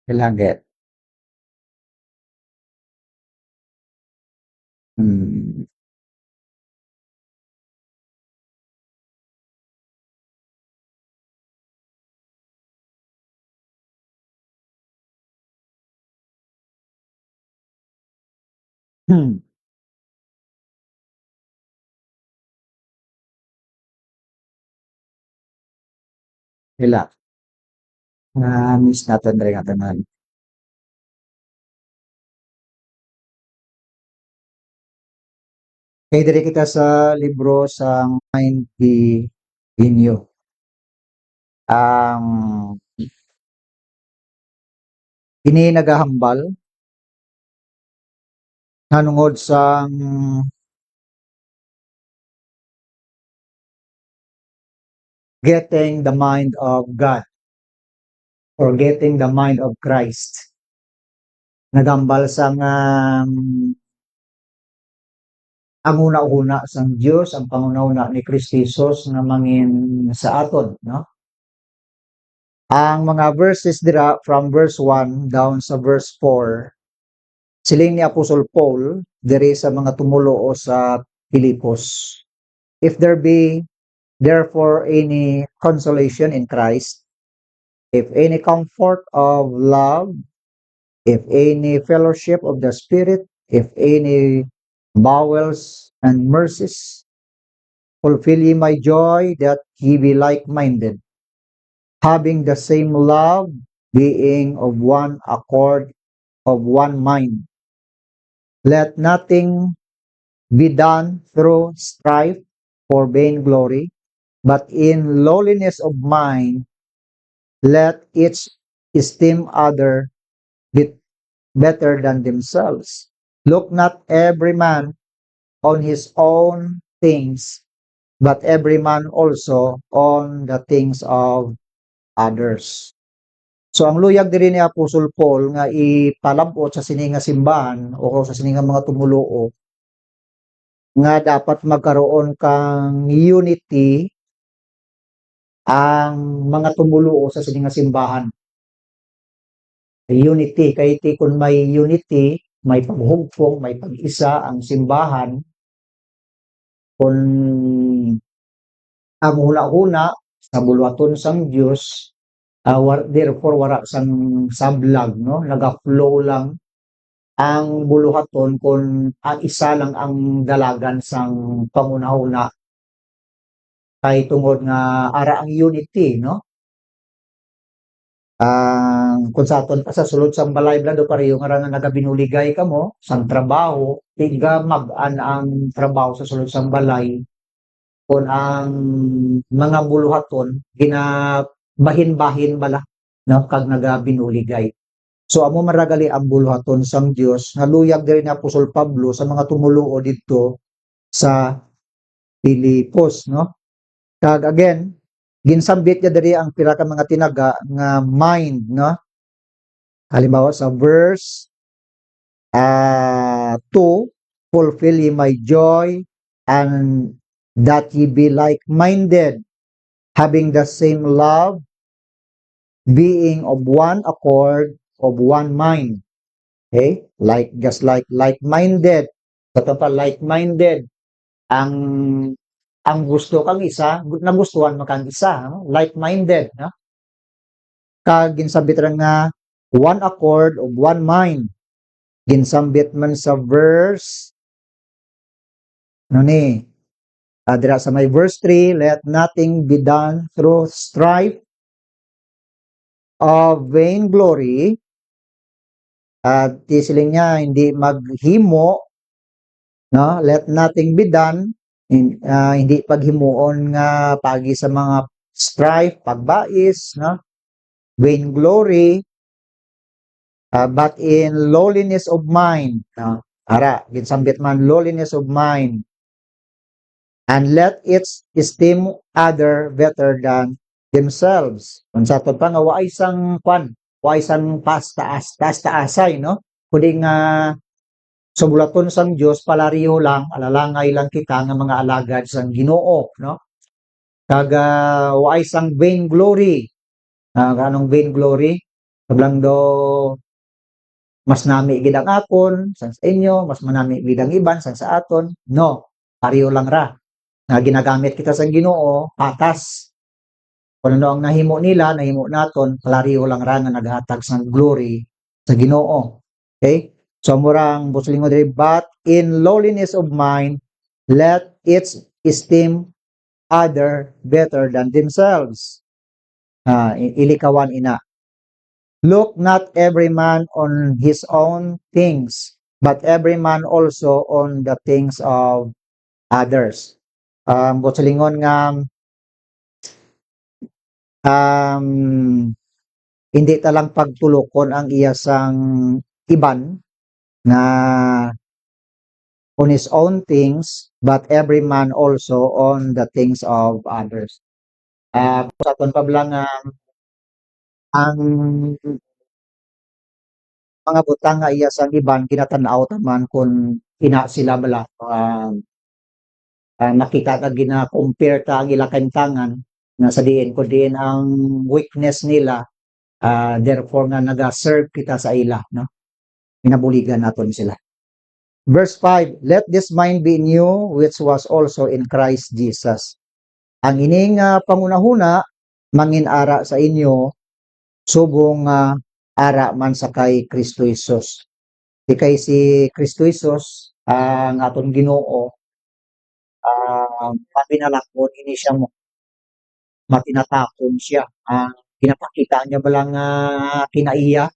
Langit. Hmm. Hmm. Hila. Miss naton diri nga tanan. Kay diri kita sa libro sang Mind the Inyo. Ang ini nagahambal nanungod sang getting the mind of God or getting the mind of Christ. Nagambal sang ang una-una sang Dios, ang pangunauna ni Kristo Jesus nga mangin sa aton, no? Ang mga verses dira from verse 1 down sa verse 4, siling ni Apostol Paul diri sa mga tumuloo sa Pilipos. If there be therefore any consolation in Christ, if any comfort of love, if any fellowship of the Spirit, if any bowels and mercies, fulfill ye my joy that ye be like-minded, having the same love, being of one accord, of one mind. Let nothing be done through strife or vainglory, but in lowliness of mind, let each esteem other better than themselves. Look not every man on his own things, but every man also on the things of others. So ang luyag diri ni Apostol Paul nga ipalabot sa sininga simbahan o sa sininga mga tumuluo nga dapat magkaroon kang unity ang mga tumuluo sa sininga simbahan. Unity kay ti kun may unity, may paghugpong, may pag-isa ang simbahan kun ang huna-huna sa bulwaton sang Dios, therefore wala sang sablag, no? Naga-flow lang ang buluhaton kung ang isa lang ang dalagan sang pangunahuna kay tungod nga ara ang unity, no? Ang kung sa aton pa sa sulod sang balay blado pareho nga ra nga nagabinuligay kamo sang trabaho, tiga mag-an ang trabaho sa sulod sang balay kung ang mga buluhaton ginabahin-bahin bala no kag nagabinuligay. So amo maragali ang buluhaton sang Dios nga luyag diri ni Apostol Pablo sa mga tumuluo didto sa Pilipos, no? Kag again, ginsambit niya diri ang pila ka mga tinaga nga mind, no? Halimbawa sa verse 2, fulfill ye my joy and that ye be like-minded, having the same love, being of one accord, of one mind. Okay? Just like like-minded. Ito pa, like-minded. Ang gusto kang isa, nagustuhan mo kang isa, no? Like-minded, no? Kag ginsambit ra nga one accord of one mind. Ginsambit man sa verse ano ni? Dira sa may verse 3, let nothing be done through strife of vainglory. At tisiling niya hindi maghimo, no? Let nothing be done hindi paghimuon nga pagi sa mga strife, pagbais, no? Vainglory, but in lowliness of mind, no? Ara, ginsambit man lowliness of mind. And let each esteem other better than themselves. Kung sa pa nga, wa isang taas-taasay, no? Kundi nga, sa bulaton sang Diyos, palariho lang, alalangay lang kita nga mga alagad sang Ginoo, no? Kaga, wa isang vainglory. Anong vainglory? Kablang do mas nami gid ang akon sa inyo, mas manami gid ang iban sa aton. No, pareho lang ra nga ginagamit kita sa Ginoo patas. Kung ano ang nahimo nila, nahimo naton, pareho lang ra nga naghatag sa glory sa Ginoo. Okay? So murang buslingon diri, but in lowliness of mind let each esteem other better than themselves. Ilikawan ina. Look not every man on his own things, but every man also on the things of others. Butsalingon nga hindi talang pagtulokon ang iya sang iban na on his own things, but every man also on the things of others. Sa aton pablang ang mga butang nga iya sang iban kinatanaw taman kung ina sila bala nakita ka gina-compare ta ang ila kantangan na sa diin ko diin ang weakness nila, therefore nga naga-serve kita sa ila, no? Pinabuligan naton sila. Verse 5, let this mind be in you which was also in Christ Jesus. Ang ining pangunahuna mangin-ara sa inyo subong ara man sa kay Kristo Jesus. Di kay si Kristo Jesus ang aton Ginoo, mapinalakon ini siya mo matinatapon siya. Pinapakita niya balang kinaiya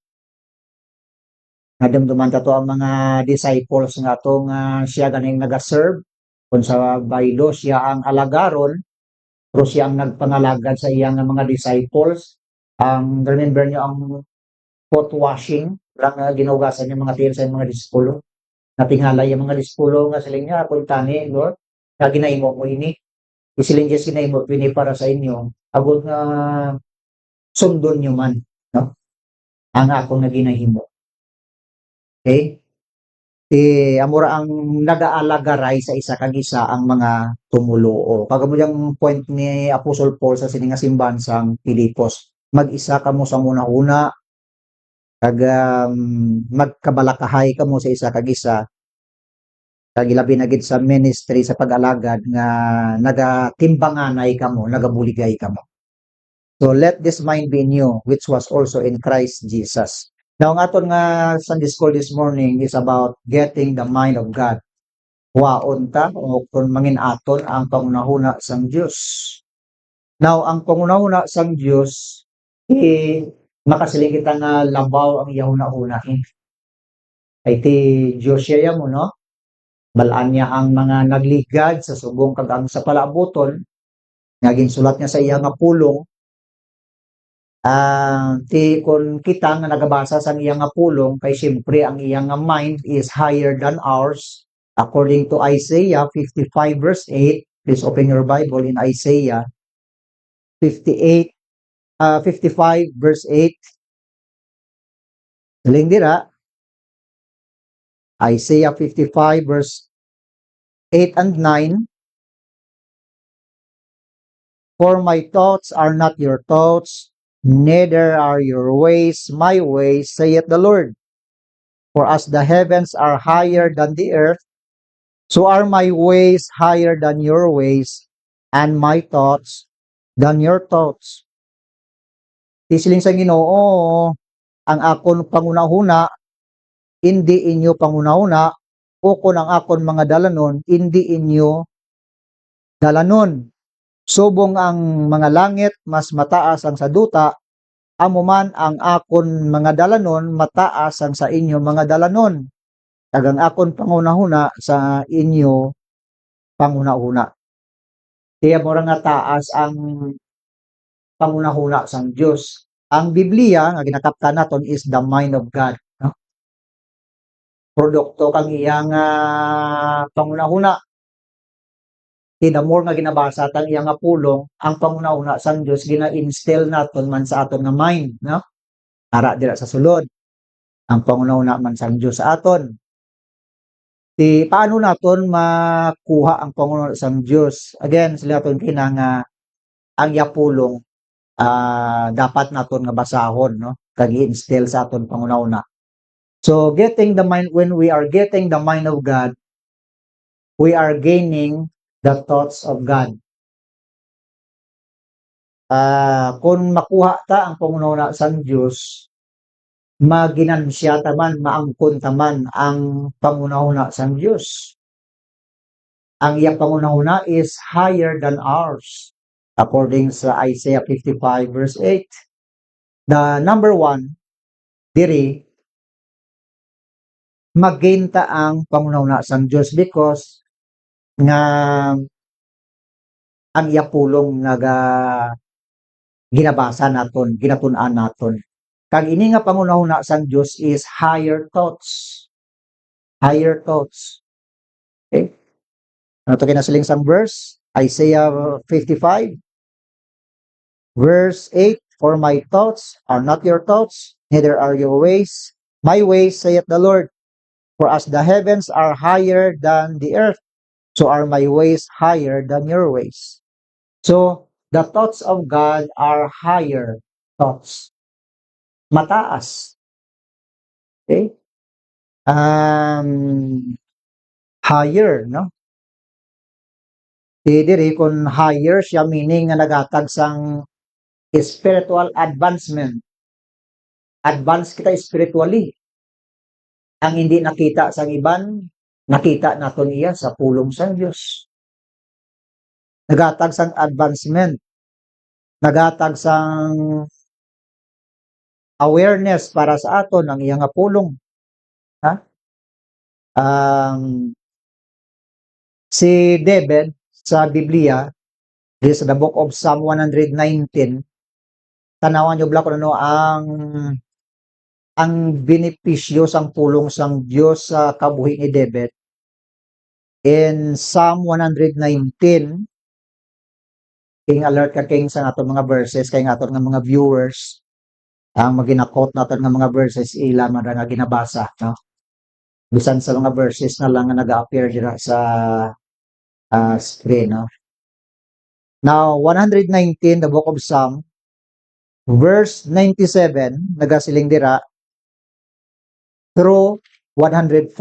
nadamduman ta to ang mga disciples nga to nga siya ganing naga-serve kung sa baylo siya ang alagaron pero siya ang nagpangalagad sa iyang mga disciples. Ang remember niyo ang foot washing lang ginugasan niya mga tiil sa mga disipulo. Natingala yung mga disipulo nga siling niya kung tani Lord nga ginahimo mo ini isiling Diyos ginahimo ini para sa inyo agud nga sundon nyo man, no? Ang ako nga ginahimo. Okay? Amura ang nag-aalagaray sa isa kag isa ang mga tumuluo. Kagamo yung point ni Apostle Paul sa sininga simbahan sang Pilipos. Mag-isa kamo sa una-una kag magkabalakahay kamo sa isa kag isa. Kag ilabi na gid sa ministry sa pag-alagad nga nagatimbanganay kamo, nagabuligay kamo. So let this mind be in you which was also in Christ Jesus. Now, ang aton nga Sunday school this morning is about getting the mind of God. Waon ta o kung mangin aton ang pangunahuna sang Dios. Now, ang pangunahuna sang Dios makasiling kita nga labaw ang iyahuna-hunahin. Ay ti Dios siya mo, no? Balaan niya ang mga nagligad sa subong kag ang sa palabuton nga ginsulat niya sa iya nga pulong. Kung kita nga nagabasa sa iyang nga pulong kay siyempre ang iyang nga mind is higher than ours according to Isaiah 55 verse 8. Please open your Bible in Isaiah 55 verse 8. Daling dira Isaiah 55 verse 8 and 9. For my thoughts are not your thoughts, neither are your ways my ways, saith the Lord. For as the heavens are higher than the earth, so are my ways higher than your ways, and my thoughts than your thoughts. Isiling sa Ginoo, ang akon pangunahuna, hindi inyo pangunahuna, o kung ang akon mga dalanon, hindi inyo dalanon. Subong ang mga langit, mas mataas ang sa duta, amo man ang akon mga dalanon, mataas ang sa inyo mga dalanon. Tagang akon pangunahuna sa inyo pangunahuna. Kaya mo nga taas ang pangunahuna sang Dios. Ang Biblia nga ginakaptan naton is the mind of God, no? Produkto kang iyang pangunahuna. The more nga ginabasa tang iyang nga pulong, ang pangunahuna sang Dios gina-instill naton man sa aton nga mind, no? Ara dira sa sulod. Ang pangunahuna man sang Dios sa aton. Paano naton makuha ang pangunahuna sang Dios? Again, sila aton kinang ang iya pulong dapat naton nga basahon, no? kag i-instill sa aton pangunauna. So getting the mind, when we are getting the mind of God, we are gaining the thoughts of God. Kung makuha ta ang pangunauna sang Dios, maginansya taman, maangkon taman ang pangunahuna sang Dios. Ang iyang pangunahuna is higher than ours, according sa Isaiah 55 verse 8. The number one, diri, mag-gain ta ang pangunahuna sang Dios because nga ang iya pulong ginabasa naton, ginatun-an naton. Kag ini nga pangunahuna sang Dios is higher thoughts. Higher thoughts. Okay? Ano to kinasiling sang verse? Isaiah 55 verse 8, for my thoughts are not your thoughts, neither are your ways my ways, saith the Lord. For as the heavens are higher than the earth, so are my ways higher than your ways. So, the thoughts of God are higher thoughts. Mataas. Okay? Higher, no? Diri kung higher siya, meaning nga nagatag sang spiritual advancement. Advance kita spiritually. Ang hindi nakita sang iban, nakita naton iya sa pulong sang Dios. Nagatag sang advancement. Nagatag sang awareness para sa aton ang iyang pulong. Ha? Si David sa Biblia, this is the book of Psalm 119, tanawan nyo bla kung ano ang benepisyo sang pulong sang Dios sa kabuhi ni David. In Psalm 119, king alert ka king sa aton mga verses kay aton nga mga viewers ang maginakot naton nga mga verses ila man nga ginabasa, no? Bisan sa mga verses na lang nga naga-appear dira sa screen, no? Now 119, the book of Psalm, verse 97, nagasiling dira through 104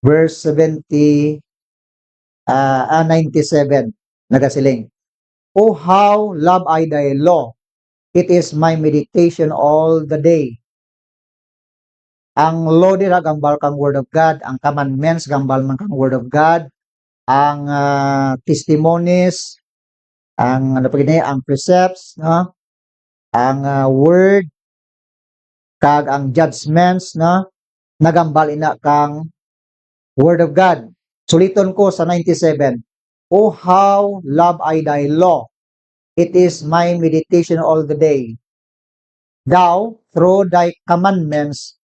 verse 97, nagasiling, oh how love I thy law, it is my meditation all the day. Ang law dira gambal kang word of God, ang commandments gambal man kang word of God, ang testimonies, ang ano pa gini, ang precepts, no? Ang word kag ang judgments, no? Nagambal ina kang word of God. Suliton ko sa 97. Oh how love I thy law, it is my meditation all the day. Thou through thy commandments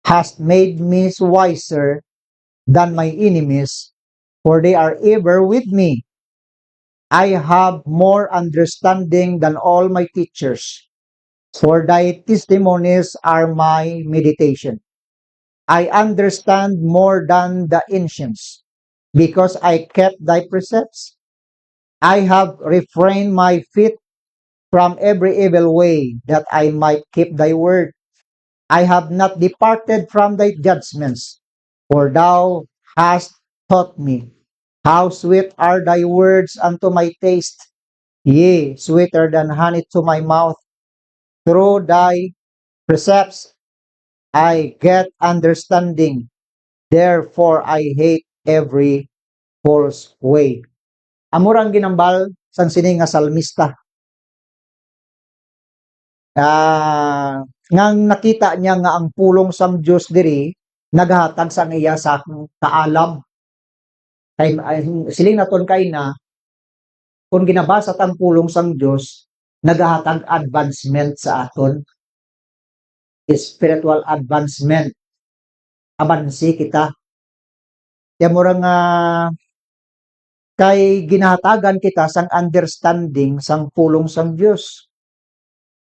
hast made me wiser than my enemies, for they are ever with me. I have more understanding than all my teachers, for thy testimonies are my meditation. I understand more than the ancients, because I kept thy precepts. I have refrained my feet from every evil way, that I might keep thy word. I have not departed from thy judgments, for thou hast taught me. How sweet are thy words unto my taste, yea, sweeter than honey to my mouth. Through thy precepts I get understanding, therefore I hate every false way. Amurang ginambal sang sini nga salmista. Ngang nakita niya nga ang pulong sang Dios diri naghatag sa iya sa kaalam. Kay siling naton kay na kung ginabasa tang pulong sang Dios naghatag advancement sa aton, spiritual advancement, abansi kita. Kaya mura nga kay ginahatagan kita sang understanding sang pulong sang Dios.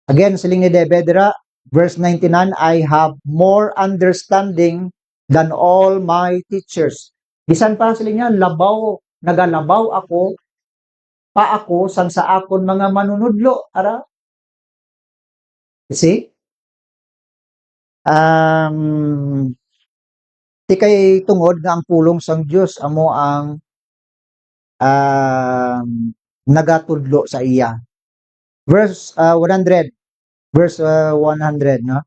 Again, siling ni Debedra, verse 99, I have more understanding than all my teachers. Bisan pa siling niya, nagalabaw ako, pa ako sang sa akon mga manunudlo. Ara? You see? Ti kay tungod nga ang pulong sang Dios amo ang nagatudlo sa iya. Verse 100, verse 100, no?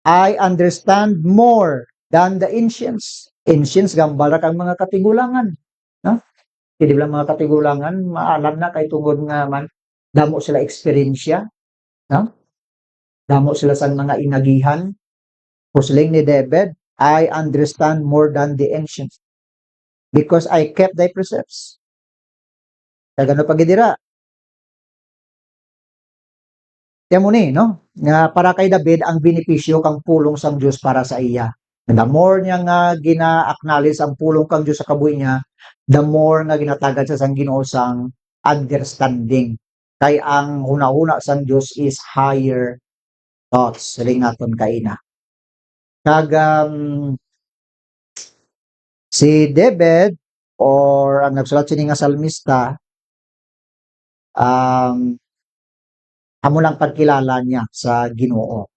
I understand more than the ancients. Ancients gambal ra kang mga katigulangan, no? Di ba mga katigulangan maalam na kay tungod nga man damo sila eksperyensya, no? Damo sila sa mga inagihan. Pusling ni David, I understand more than the ancients because I kept thy precepts. Kaya gano pagidira. Kaya mo ni, no? Nga para kay David ang benepisyo kang pulong sang Dios para sa iya. The more niya nga gina-acknowledge ang pulong kang Dios sa kabuhi niya, the more nga ginatagad sa sang Ginoo sang understanding. Kay ang una-una sang Dios is higher thoughts. Ringaton kaina. Kag si David or ang nagsulat sini nga salmista amo lang pagkilala niya sa Ginoo.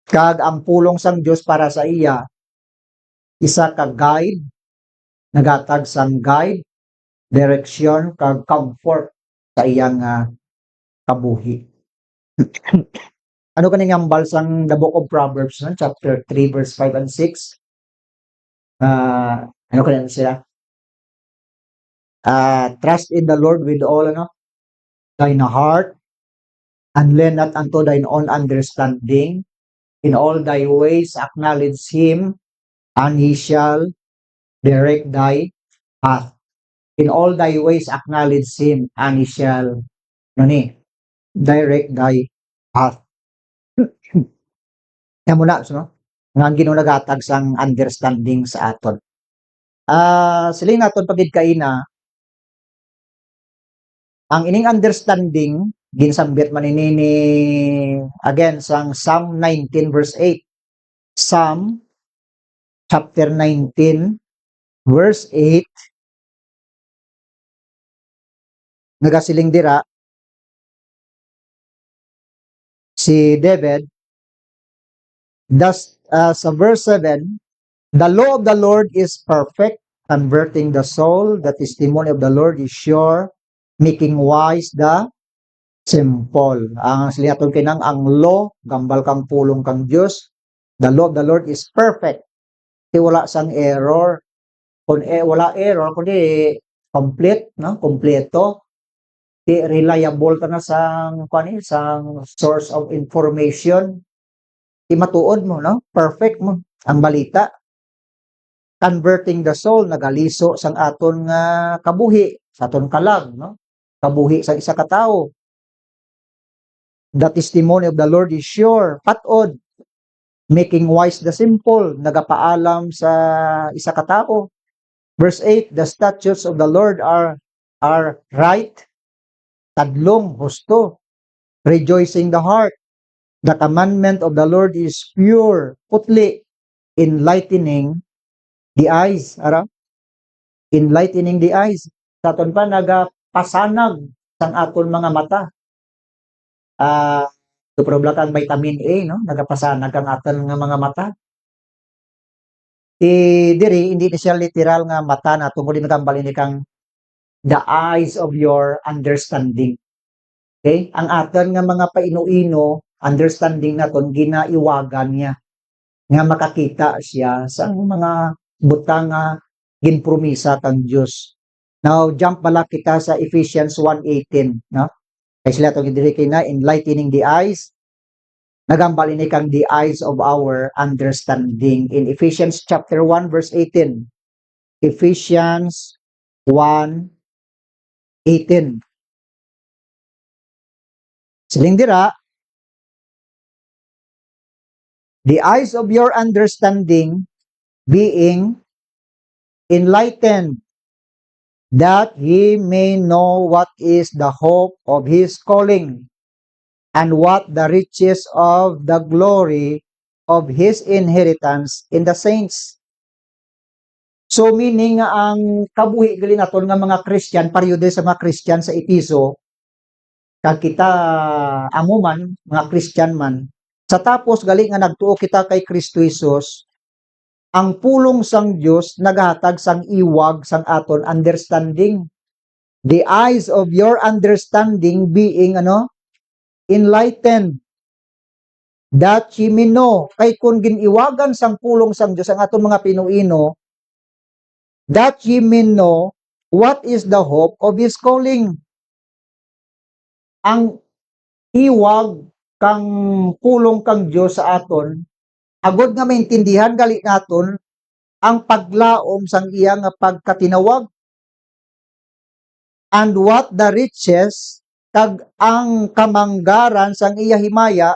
Kag ang pulong sang Dios para sa iya isa ka guide, nagatag sang guide, direksyon kag comfort sa iyang kabuhi. Ano kaning ambal sang the book of Proverbs, no? Chapter 3 verse 5 and 6. Ano kaning sila? Trust in the Lord with all thine heart, and lean not unto thine own understanding. In all thy ways acknowledge him, and he shall direct thy path. In all thy ways acknowledge him, and he shall direct thy path. Yan muna, no? Nga Ginoo nagatag sang understanding sa aton. Siling naton pagid kaina ang ining understanding ginsambit man ini again sang Psalm 19 verse 8. Psalm chapter 19 verse 8 nagasiling dira si David sa verse 7, the law of the Lord is perfect, converting the soul. The testimony of the Lord is sure, making wise the simple. Ang silihaton kinang ang law, gambal kang pulong kang Dios. The law of the Lord is perfect. Di wala sang error. Kung wala error, kundi complete, no? Kompleto. Di reliable ka na sang source of information. Di matuod mo, no? Perfect mo ang balita. Converting the soul, nagaliso sang aton nga kabuhi, sa aton kalag, no? Kabuhi sa isa ka tawo. The testimony of the Lord is sure, patod, making wise the simple, nagapaalam sa isa ka tao. Verse 8, the statutes of the Lord are right, tadlong, husto, rejoicing the heart. The commandment of the Lord is pure, putli, enlightening the eyes. Enlightening the eyes. Sa aton pa, nagapasanag sang aton mga mata. Problema kang vitamin A, no? Nagapasanag ang aton nga mga mata. Diri, hindi na siya literal nga mata na tungkol din kang kang the eyes of your understanding. Okay? Ang aton nga mga paino-ino, understanding naton ginaiwagan niya nga makakita siya sa mga butang nga ginpromisa kang Dios. Now jump bala kita sa Ephesians 1:18, no? Kay sila tong diri kay na enlightening the eyes. Nagambal ini kang the eyes of our understanding in Ephesians chapter 1 verse 18. Ephesians 1:18. Siling dira, the eyes of your understanding being enlightened, that ye may know what is the hope of his calling, and what the riches of the glory of his inheritance in the saints. So meaning ang kabuhi gali naton nga mga Christian, paryude sa mga Christian sa Episo, kag kita amo man mga Christian man sa tapos gali nga nagtuo kita kay Kristo Jesus, ang pulong sang Dios nagahatag sang iwag sang aton understanding, the eyes of your understanding being enlightened, that ye may know. Kay kung giniwagan sang pulong sang Dios ang aton mga Pinoino, that ye may know what is the hope of His calling. Ang iwag kang pulong kang Dios sa aton, agod nga maintindihan gali naton ang paglaom sang iya nga pagkatinawag, and what the riches kag ang kamanggaran sang iya himaya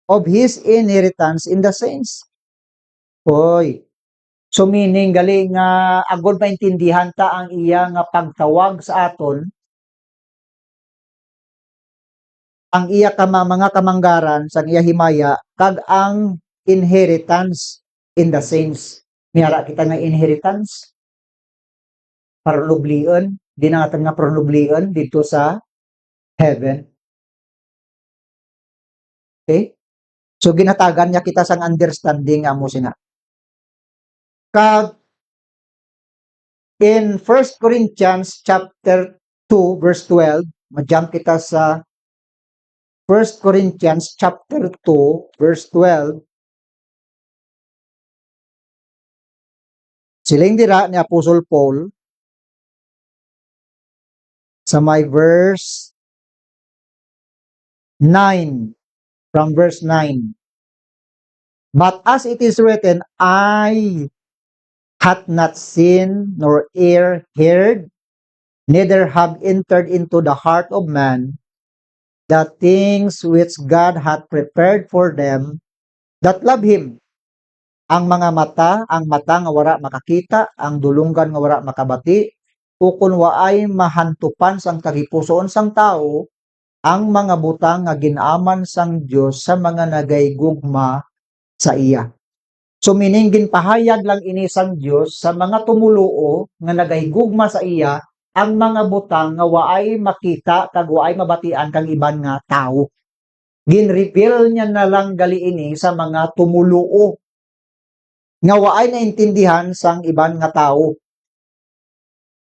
of His inheritance in the saints. Hoy, so meaning gali nga agod maintindihan ta ang iya nga pagtawag sa aton, ang iya mga kamanggaran sang iya himaya kag ang inheritance in the saints. Miyara kita nga inheritance parlublion, di na natin nga parlublion dito sa heaven. Okay? So ginatagan niya kita sang understanding amo sina. Kag in 1 Corinthians chapter 2 verse 12, ma-jump kita sa 1 Corinthians chapter 2 verse 12. Siling dira ni Apostle Paul sa may verse 9, from verse 9. But as it is written, I hath not seen nor ear heard, neither have entered into the heart of man the things which God hath prepared for them that love Him. Ang mga mata, ang mata nga wara makakita, ang dulunggan nga wara makabati, ukon waay mahantupan sang kagipusoon sang tao, ang mga butang nga ginaman sang Dios sa mga nagaygugma sa iya. So meaning ginpahayag lang ini sang Dios sa mga tumuluo nga nagaygugma sa iya ang mga butang nga waay makita kag waay mabatian kang iban nga tao. Gin-reveal niya na lang gali ini sa mga tumuluo nga waay naintindihan sang iban nga tao.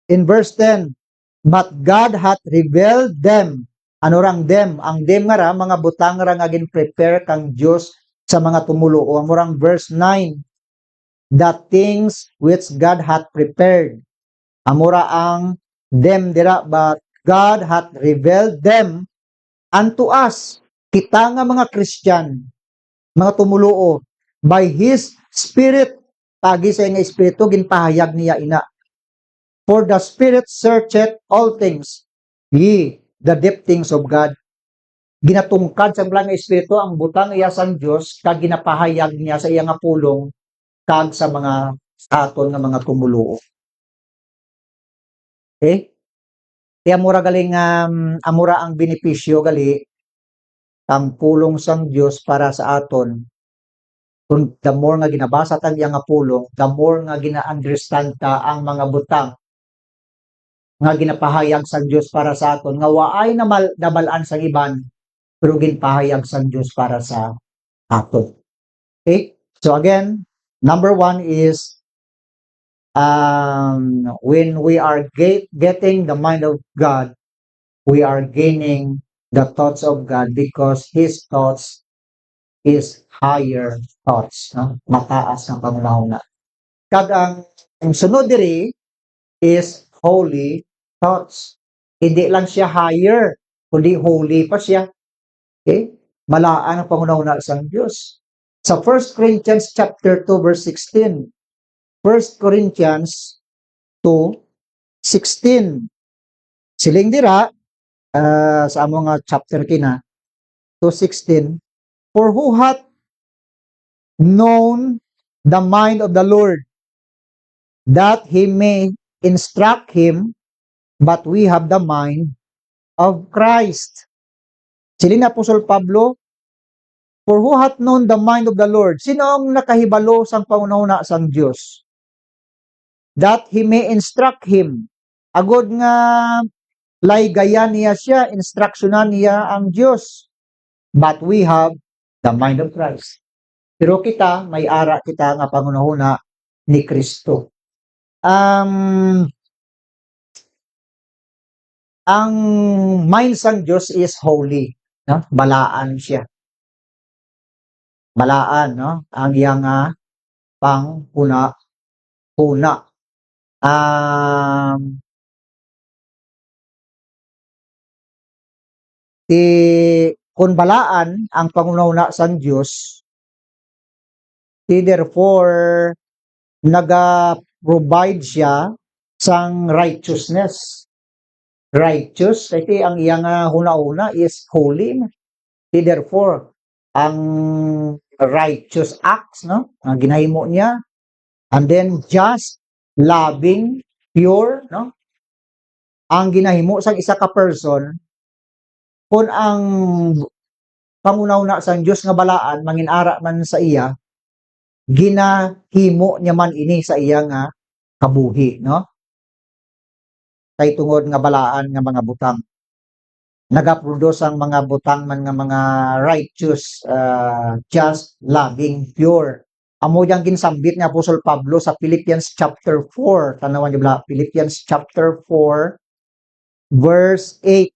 In verse 10, but God hath revealed them. Ano rang them? Ang them nga ra, mga butang ra nga gin-prepare kang Dios sa mga tumuluo. Ang murang verse 9, the things which God hath prepared. Amura ang them dira, but God hath revealed them unto us. Kita nga mga Christian, mga tumuluo, by His Spirit, tagi sa nga Espiritu, ginpahayag niya ina. For the Spirit searcheth all things, ye, the deep things of God. Ginatungkad sa mga Espiritu ang butang iya sang Dios kag ginapahayag niya sa iya nga pulong kag sa mga aton nga mga tumuluo. Okay? Kaya amura galing amura ang benepisyo gali ang pulong sang Dios para sa aton. Kung the more nga ginabasa tang iya nga pulong, the more nga gina-understand ta ang mga butang nga ginapahayag sang Dios para sa aton nga waay nabalaan sang iban pero ginpahayag sang Dios para sa aton. Okay? So again, number 1 is when we are getting the mind of God, we are gaining the thoughts of God because His thoughts is higher thoughts. No? Mataas ng pangunahuna. Kag ang sunod diri is holy thoughts. Hindi lang siya higher, kundi holy pa siya. Okay? Malaan ang pangunahuna sang Dios. Sa 1 Corinthians chapter 2 verse 16. 1 Corinthians 2:16. Siling dira sa among chapter kina 2:16. For who hath known the mind of the Lord, that he may instruct him, but we have the mind of Christ. Siling Apostol Pablo, for who hath known the mind of the Lord? Sino ang nakahibalo sang pangunahuna sang Dios? That he may instruct him. Agod nga laygayan niya siya, instruksyonan niya ang Diyos. But we have the mind of Christ. Pero kita, may ara kita nga pangunahuna ni Kristo. Ang mind sang Diyos is holy. No? Balaan siya. Balaan, no? Ang iyang panghuna-huna. Kung balaan ang pangunahuna sang Diyos, therefore, naga-provide siya sang righteousness. Righteous, kasi ang iyang huna-huna is holy. Therefore, ang righteous acts, no? Ang ginahimo niya. And then, just, loving, pure, no? Ang ginahimo sa isa ka person, kung ang pangunahuna sang Diyos nga balaan, manginara man sa iya, ginahimo niya man ini sa iya nga kabuhi, no? Kay tungod nga balaan nga mga butang. Nagaproduce ang mga butang man nga mga righteous, just, loving, pure. Amo yang ginsambit ni Apostol Pablo sa Philippians chapter 4. Tanawan niyo ba? Philippians chapter 4 verse 8.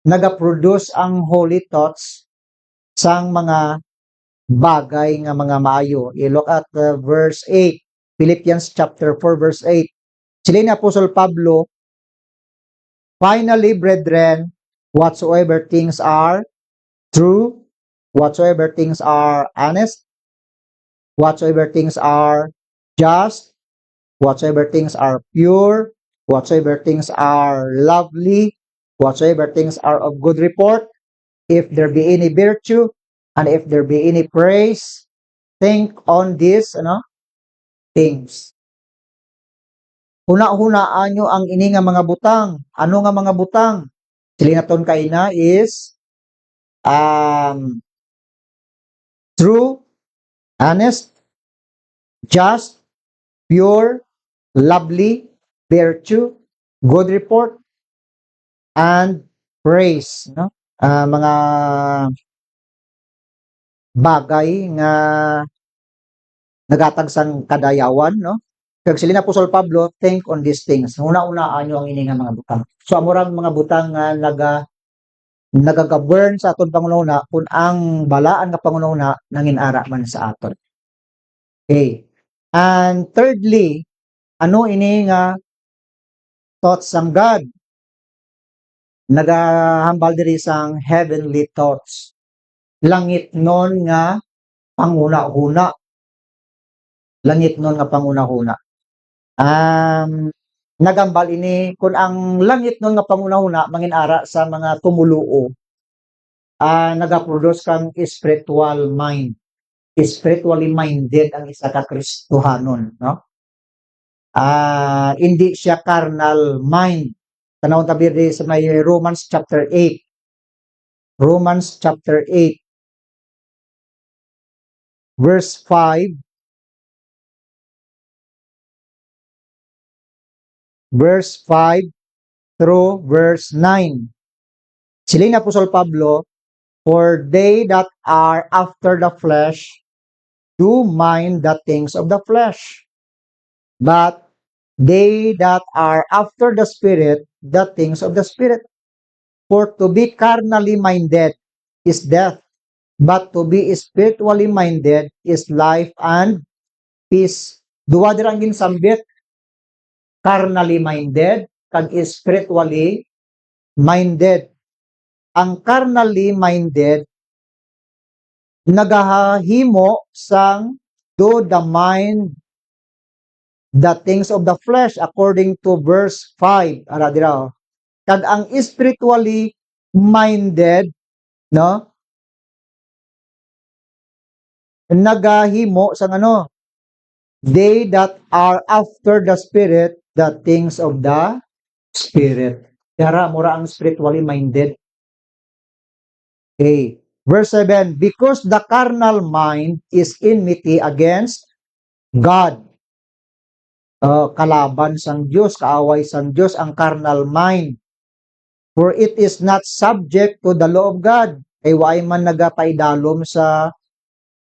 Nagaproduce ang holy thoughts sang mga bagay nga mga maayo. I-look at verse 8. Philippians chapter 4 verse 8. Sila ni Apostol Pablo, finally, brethren, whatsoever things are true, whatsoever things are honest, whatsoever things are just, whatsoever things are pure, whatsoever things are lovely, whatsoever things are of good report, if there be any virtue, and if there be any praise, think on these things. Huna-hunaan nyo ang ini nga mga butang. Ano nga mga butang? Silinaton kaina is true, honest, just, pure, lovely, virtue, good report, and praise. No? Mga bagay nga nagatag sang kadayawan, no? Kag sila na Apostol Pablo, think on these things. Una-unaan nyo ang ini nga mga butang. So amurang mga butang nga nagaga-burn sa aton pangunahuna kung ang balaan nga pangunahuna nanginara man sa aton. Okay. And thirdly, ano ini nga thoughts sang God? Nagahambal diri sang heavenly thoughts. Langit non nga panguna-huna. Langit non nga panguna-huna. Nagambal ini kung ang langit non nga pangunahuna manginara sa mga tumuluo, nagaproduce kang spiritual mind. Spiritually minded ang isa ka Kristohanon, no? Hindi siya carnal mind. Tanawon tabi sa may Romans chapter 8. Romans chapter 8 verse 5. Verse 5 through verse 9. Sila ni Apostol Pablo, for they that are after the flesh do mind the things of the flesh, but they that are after the Spirit, the things of the Spirit. For to be carnally minded is death, but to be spiritually minded is life and peace. Duwa dirang ginsambit, carnally minded, kag spiritually minded. Ang carnally minded, nagahimo sang do the mind the things of the flesh according to verse 5. Ara dira. Kag ang spiritually minded, no? Nagahimo sang ano? They that are after the Spirit, the things of the Spirit. Kaya mura ang spiritually minded. Okay. Verse 7, because the carnal mind is enmity against God. Kalaban sang Diyos, kaaway sang Diyos, ang carnal mind. For it is not subject to the law of God. Kay waay man nagapaidalom sa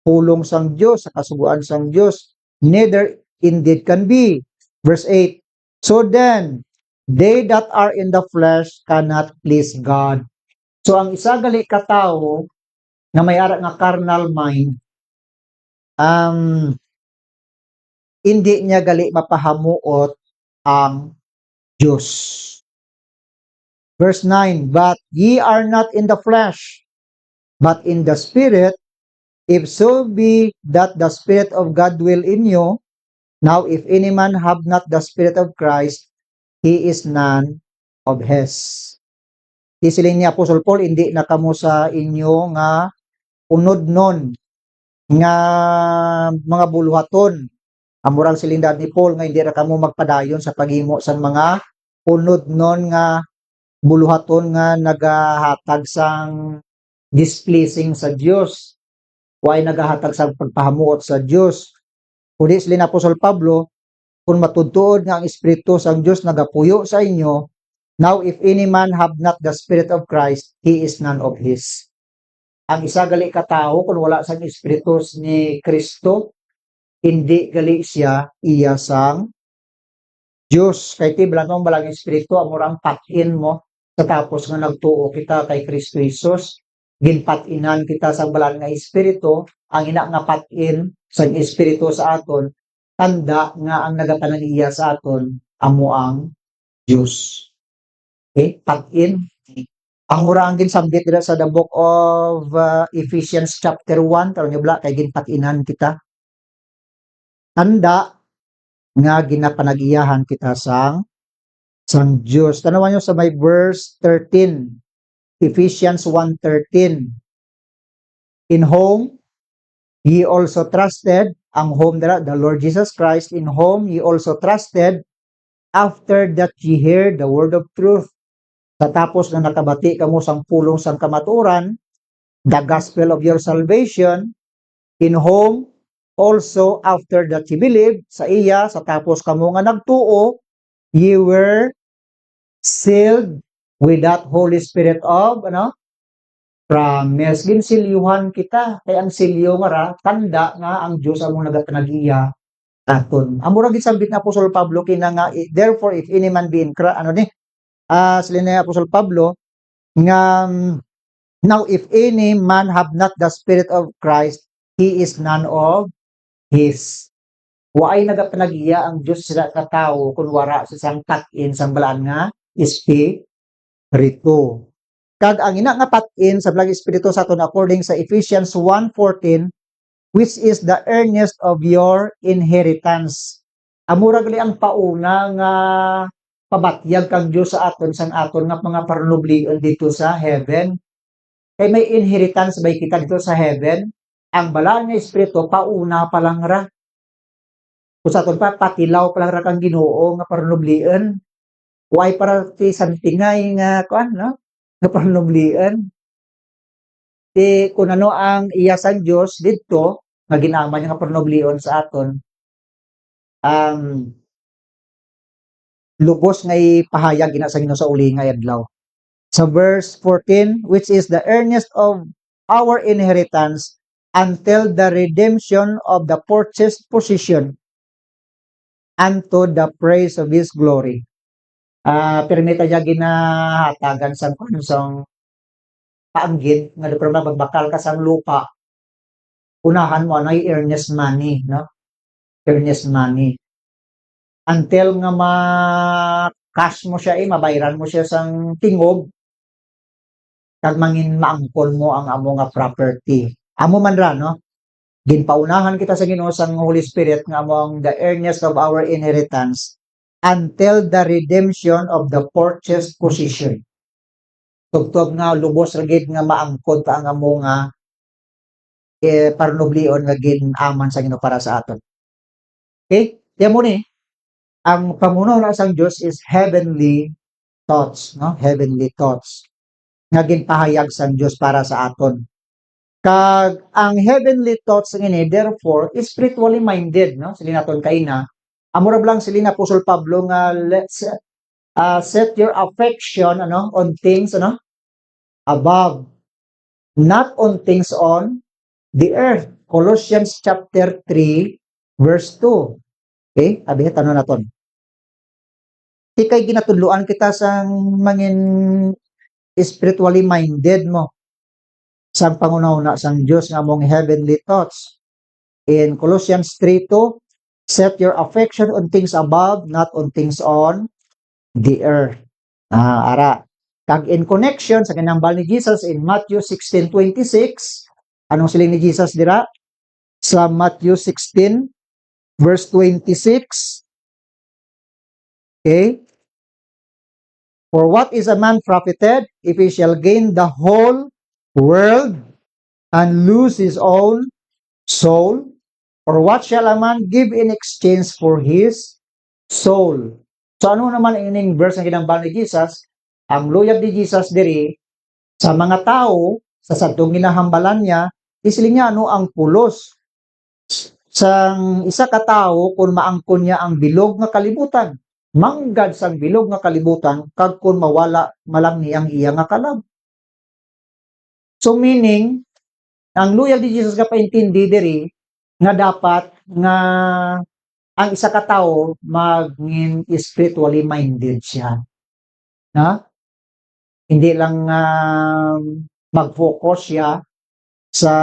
pulong sang Dios, sa kasuguan sang Dios. Neither indeed can be. Verse 8. So then, they that are in the flesh cannot please God. So ang isa gali ka tawo na may ara nga carnal mind, hindi niya gali mapahamuot ang Diyos. Verse 9, but ye are not in the flesh, but in the Spirit, if so be that the Spirit of God dwell in you. Now, if any man have not the Spirit of Christ, he is none of his. Isiling ni Apostol Paul, hindi na kamo sa inyo nga unod nun, nga mga buluhaton. Amurang silindad ni Paul nga hindi ra kamo magpadayon sa paghimo sa mga unod nun nga buluhaton nga nagahatag sang displeasing sa Dios. Way nagahatag sa pagpahamuot sa Dios. Kundi sila ni Apostol Pablo, kung matudtuod nga ang Espiritu sang Dios nagapuyo sa inyo, now if any man have not the Spirit of Christ, he is none of his. Ang isa gali ka tao kung wala sang Espiritu ni Kristo, hindi gali siya iya sang Diyos. Kay ti bilang balang Espiritu amurang patin mo sa tapos nga nagtuo kita kay Kristo Jesus, ginpatinan kita sa balang nga Espiritu, ang ina nga patin sa Espiritu sa aton, tanda nga ang nagapananiya sa aton amo ang Diyos. Okay, patin. Ang mura ang ginsambit dira sa the book of Ephesians chapter 1, taron niyo bla kay ginpatinan kita. Tanda nga ginapanagiyahan kita sang Diyos. Tanawan niyo sa may verse 13. Ephesians 1:13. In whom ye also trusted, ang whom dira the Lord Jesus Christ, in whom ye also trusted after that ye heard the word of truth. Tapos na nakabati kamo sang pulong sang kamatuoran, the gospel of your salvation, in whom also after that ye believe, sa iya, sa tapos kamo nga nagtuo, ye were sealed with that Holy Spirit of, promise. Ginsilyuhan kita. Kaya ang silyo nga ra, tanda nga ang Diyos among nagapanag-iya aton. Amura gisambit na Apostol Pablo kina nga, therefore if any man be in Christ, sila ni Apostol Pablo, nga, now if any man have not the Spirit of Christ, he is none of his. Waay nagapanag-iya ang Diyos sila katao kung wara sa sang takin sang balaan nga Espiritu. Kag ang ina nga patin sa balang Espiritu sa aton according sa Ephesians 1:14, which is the earnest of your inheritance. Amura gali ang pauna nga pabatyag kang Diyos sa aton sang aton nga mga parunublion dito sa heaven. Kay may inheritance bay kita dito sa heaven. Ang balaan nga Espiritu pauna pa lang ra. Kung sa aton pa patilaw pa lang ra kang Ginoo nga parunublion. Why para ti santingay nga kuan nga parunublion. Ti kung ano ang iya sang Dios didto nga ginaman niya nga parunublion sa aton. Lubos nga ipahayag ina sa Ginoo sa uli nga adlaw. Sa verse 14, which is the earnest of our inheritance until the redemption of the purchased possession unto the praise of His glory. Permita niya ginahatagan sa konsong paanggid, nga pero magbakal ka sa lupa, unahan mo na earnest money, earnest money. Until nga ma-cash mo siya, mabayaran mo siya sang tingog, kag mangin maangkon mo ang amo nga property. Amo man ra, ginpaunahan kita sa Ginoo sang Holy Spirit nga among the earnest of our inheritance until the redemption of the purchased possession. Tugtog nga lubos ra gid nga maangkon ta ang amo nga parunublion nga ginaman sa Ginoo para sa aton. Okay? Tiyan mo ni, ang pamuno na sang Dios is heavenly thoughts, heavenly thoughts nga ginpahayag sang Dios para sa aton. Kag ang heavenly thoughts ngini therefore is spiritually minded, sila naton kaina. Amura lang sila na Apostol Pablo nga Set your affection on things above, not on things on the earth. Colossians chapter 3 verse 2. Okay? Abi tanong naton. Kay ginatudloan kita sang mangin spiritually minded mo sang pangunauna sang Dios nga among heavenly thoughts. In Colossians 3:2, set your affection on things above, not on things on the earth. Ara. Kag in connection sa kinambal ni Jesus in Matthew 16:26, anong siling ni Jesus dira? Sa Matthew 16 verse 26. Okay? For what is a man profited if he shall gain the whole world and lose his own soul? Or what shall a man give in exchange for his soul? So ano naman ining verse ang ginambal ni Jesus? Ang luyag ni Jesus diri sa mga tao sa sadtong ginahambalan niya, isiling niya ang pulos sang isa ka tawo kung maangkon niya ang bilog nga kalibutan. Manggad sang bilog nga kalibutan kag kun mawala malang niyang iya nga kalag. So meaning, ang luyag ni Jesus nga paintindi diri nga dapat nga ang isa ka tawo maging spiritually minded siya. Na? Hindi lang mag-focus siya sa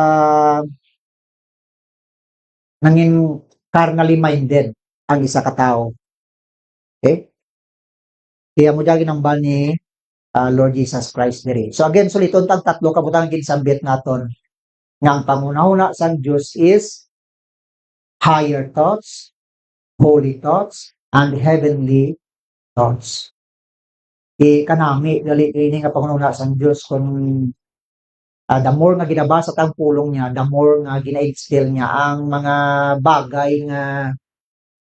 nanging carnally minded ang isa ka tawo. Okay? Kaya mo dyan ginambal ni Lord Jesus Christ diri. So again, suliton tag tatlo kabutang ginsambit naton nga ang pangunahuna sang Dios is higher thoughts, holy thoughts, and heavenly thoughts. Kanami dali ini nga pangunahuna sang Dios kung the more nga ginabasa tang pulong niya, the more nga gina-instill niya ang mga bagay nga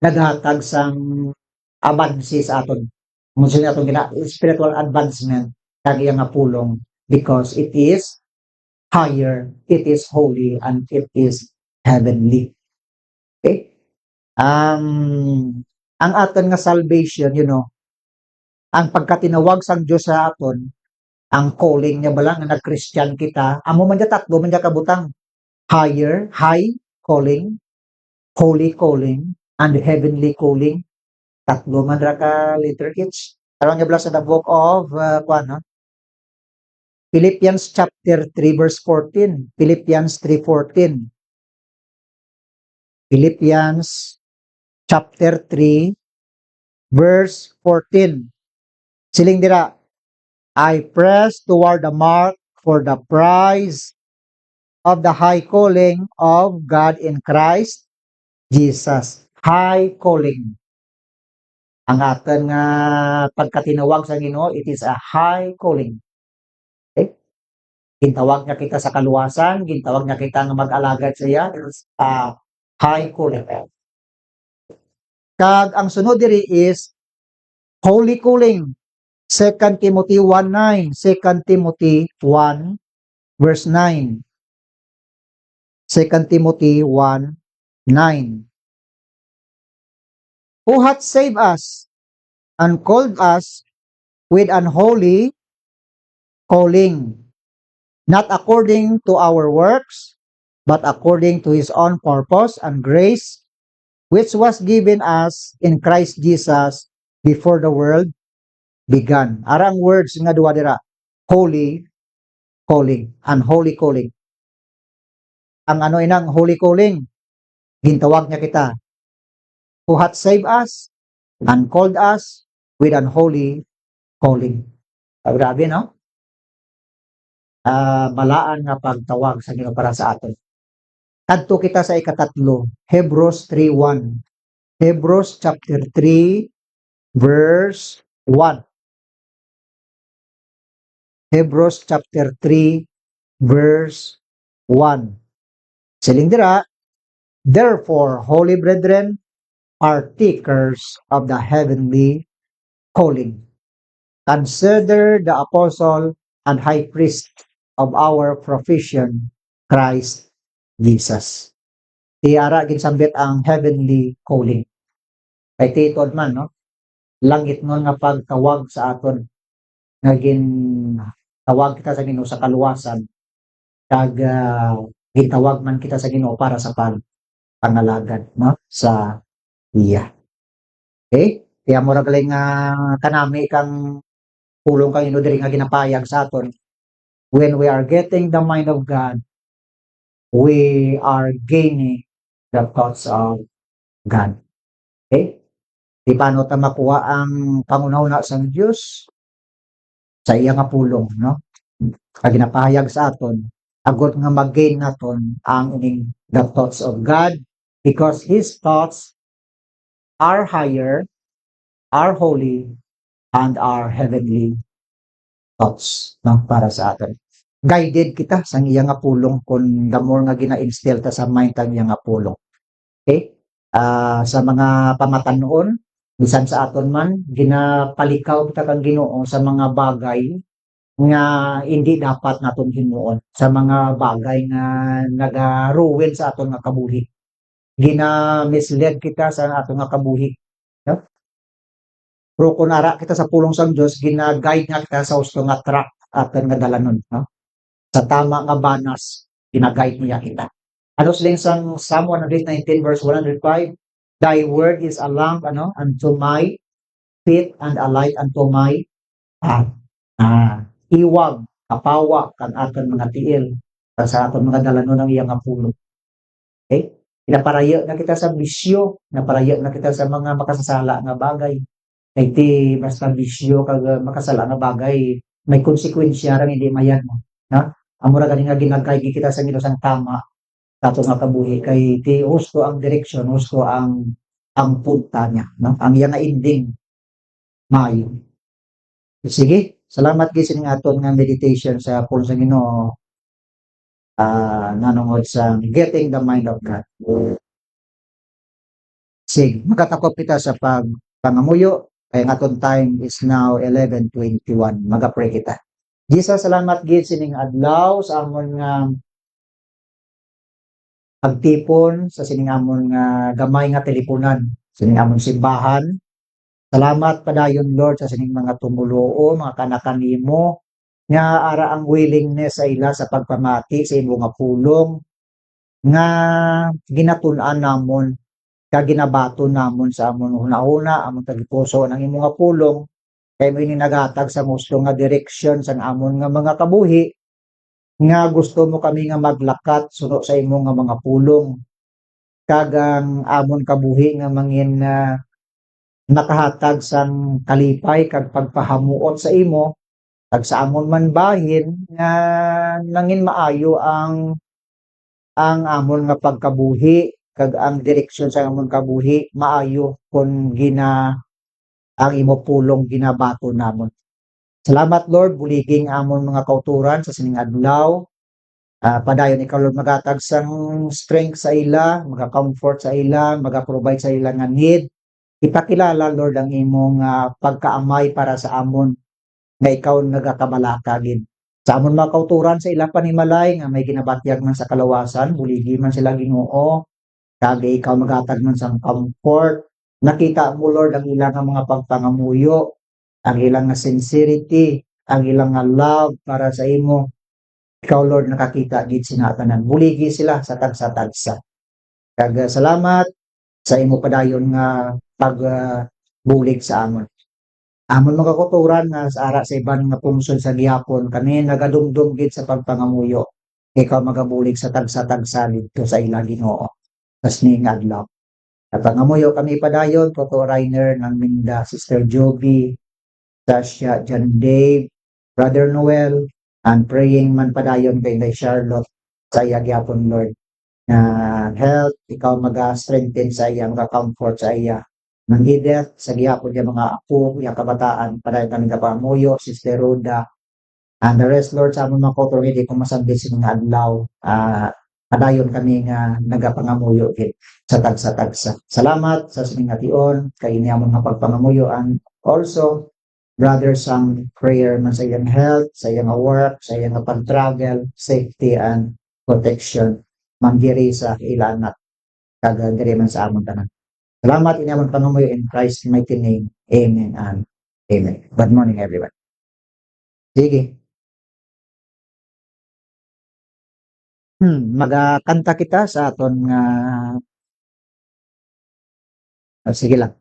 naghatag sang advances aton. Munsa ni atong spiritual advancement kag iya nga pulong because it is higher, it is holy, and it is heavenly. Okay? Ang aton nga salvation, ang pagkatinawag sang Dios sa aton, ang calling niya bala nga nag-Christian kita, amo man dia tatlo man dia kabutang. Higher, high calling, holy calling, and heavenly calling. Tatlo man ra ka letter kids. Aron niya bala sa the book of Philippians chapter 3 verse 14. Philippians 3:14. Philippians chapter 3 verse 14. Siling dira, I press toward the mark for the prize of the high calling of God in Christ Jesus. High calling. Ang aton nga pagkatinawag sa Ginoo, it is a high calling. Okay? Gintawag niya kita sa kaluwasan, gintawag niya kita nga mag-alagad sa iya, it is a high calling. Kag ang sunod diri is holy calling. 2 Timothy 1:9. 2 Timothy 1 verse 9. 2 Timothy 1:9. Who hath saved us and called us with an holy calling, not according to our works, but according to his own purpose and grace, which was given us in Christ Jesus before the world began. Arang words nga duwa dira, holy calling and holy calling. Ang inang holy calling, gintawag niya kita, who hath saved us and called us with an holy calling. Grabe, no? Balaan nga pagtawag sa Ginoo para sa aton. Kadto kita sa ikatatlo, Hebrews 3:1. Hebrews chapter 3 verse 1. Hebrews chapter 3 verse 1. Siling dira, therefore, holy brethren, partakers of the heavenly calling, consider the apostle and high priest of our profession, Christ Jesus. Tiara ginsambit ang heavenly calling. Kay titod man, no? langit nun nga pagtawag sa aton nga tawag kita sa Ginoo sa kaluwasan kag gitawag man kita sa Ginoo para sa pangalagad no sa iya. Okay? Kaya mura gali nga kanami kang pulong kang Ginoo diri nga ginapayag sa aton when we are getting the mind of God, we are gaining the thoughts of God. Okay? Di paano ta makuha ang pangunauna sa Dios sa iya nga pulong no? Kag ginapahayag sa aton agod nga mag-gain naton ang ining the thoughts of God because His thoughts are higher, are holy, and are heavenly thoughts no para sa aton. Guided kita sa iya nga pulong kung the more nga gina-instill ta sa mind ta iya nga pulong. Okay? Sa mga pamatanon bisan sa aton man ginapalikaw kita kang Ginoo sa mga bagay nga hindi dapat naton himuon, sa mga bagay nga naga-ruin sa aton nga kabuhi. Gina-mislead kita sa aton nga kabuhi, no? Pero kung ara kita sa pulong sang Dios gina-guide nga kita sa husto nga track aton nga dalanon, no? Sa tama nga banas gina-guide niya kita. Ano siling sang Psalm 119 verse 105, Thy word is a lamp unto my feet and a light unto my path. Iwag, kapawa kan aton mga tiil sa aton mga dalanon ng iyang pulong. Okay? Pinaparayo na kita sa bisyo, naparayo na kita sa mga makasasala nga bagay. Kay ti basta bisyo kag makasala nga bagay, may konsekwensya ra hindi mayan mo. Na? Amura gani nga ginagkay kita sa Ginoo sang tama sa nga kabuhi kay ti husto ang direksyon, husto ang punta niya, no? Ang iya nga ending maayo. Sige, salamat gyud sa aton nga meditation sa pulong sa Ginoo. Nanungod sa getting the mind of God. Sige, magatakop kita sa pangamuyo kay ang aton time is now 11:21. Maga-pray kita. Jesus, salamat gyud sining adlaw sa amon nga pagtipon sa sining amon nga gamay nga teleponan, sining amon simbahan. Salamat padayon Lord sa sining mga tumuluo, mga kanakan nimo nga ara ang willingness sa ila sa pagpamati sa imo nga pulong nga ginatun-an namon kag ginabaton namon sa amon hunahuna amon tagipuso ng imo nga pulong kay mo ini naghatag sa gusto nga direksyon sa amon nga mga kabuhi nga gusto mo kami nga maglakat suno sa imo nga mga pulong kag ang amon kabuhi nga mangin nakahatag sang kalipay kag pagpahamuot sa imo kag sa amon man bahin nga nangin maayo ang amon nga pagkabuhi kag ang direksyon sa amon kabuhi maayo kun ang imo pulong ginabato namon. Salamat Lord buliging amon mga kauturan sa sining adlaw. Padayon ikaw Lord magatag sang strength sa ila, maga-comfort sa ila, maga-provide sa ila nga need. Ipakilala Lord ang imong pagkaamay para sa amon nga ikaw nagakabalaka gid. Sa amon mga kauturan sa ila panimalay nga may ginabatyag man sa kalawasan, buligi man sila Ginoo, kag ikaw magatag man sang comfort. Nakita mo Lord ang ilang nga mga pagpangamuyo, ang ilang nga sincerity, ang ilang nga love para sa imo. Ikaw Lord nakakita gid sinatanan. Buligi sila sa tagsa-tagsa. Kag salamat sa imo padayon nga pagbulig sa amon. Amon mga kauturan nga sa ara sa iban nga pungsod sa gihapon kami nagadumdum gid sa pagpangamuyo. Ikaw magabulig sa tagsa-tagsa dito sa ila Ginoo. Tas ning adlaw. At pangamuyo kami padayon, Toto Rainer ng Minda, Sister Joby, Tasha, John Dave, Brother Noel, and praying man padayon kay Charlotte sa iya gyapon Lord. Health, ikaw maga-strengthen sa iya, maga-comfort sa iya. Nang Edith, sa gihapon niya mga apo, yung kabataan, padayon kami kapamuyo, Sister Rhoda, and the rest Lord sa among mga kauturan, hindi ko masabit sa mga adlaw. Padayon kami nga nagapangamuyo gid sa tagsa-tagsa. Salamat sa sining ation kay ini amon nga pagpangamuyo and also brother sang prayer man sa iyang health, sa iyang work, sa iyang pag-travel, safety and protection manggiri sa ilang anak kag diri man sa amon tanan. Salamat ini amon pangamuyo in Christ's mighty name. Amen and amen. Good morning, everyone. Sige. Magkanta kita sa aton nga sige lang.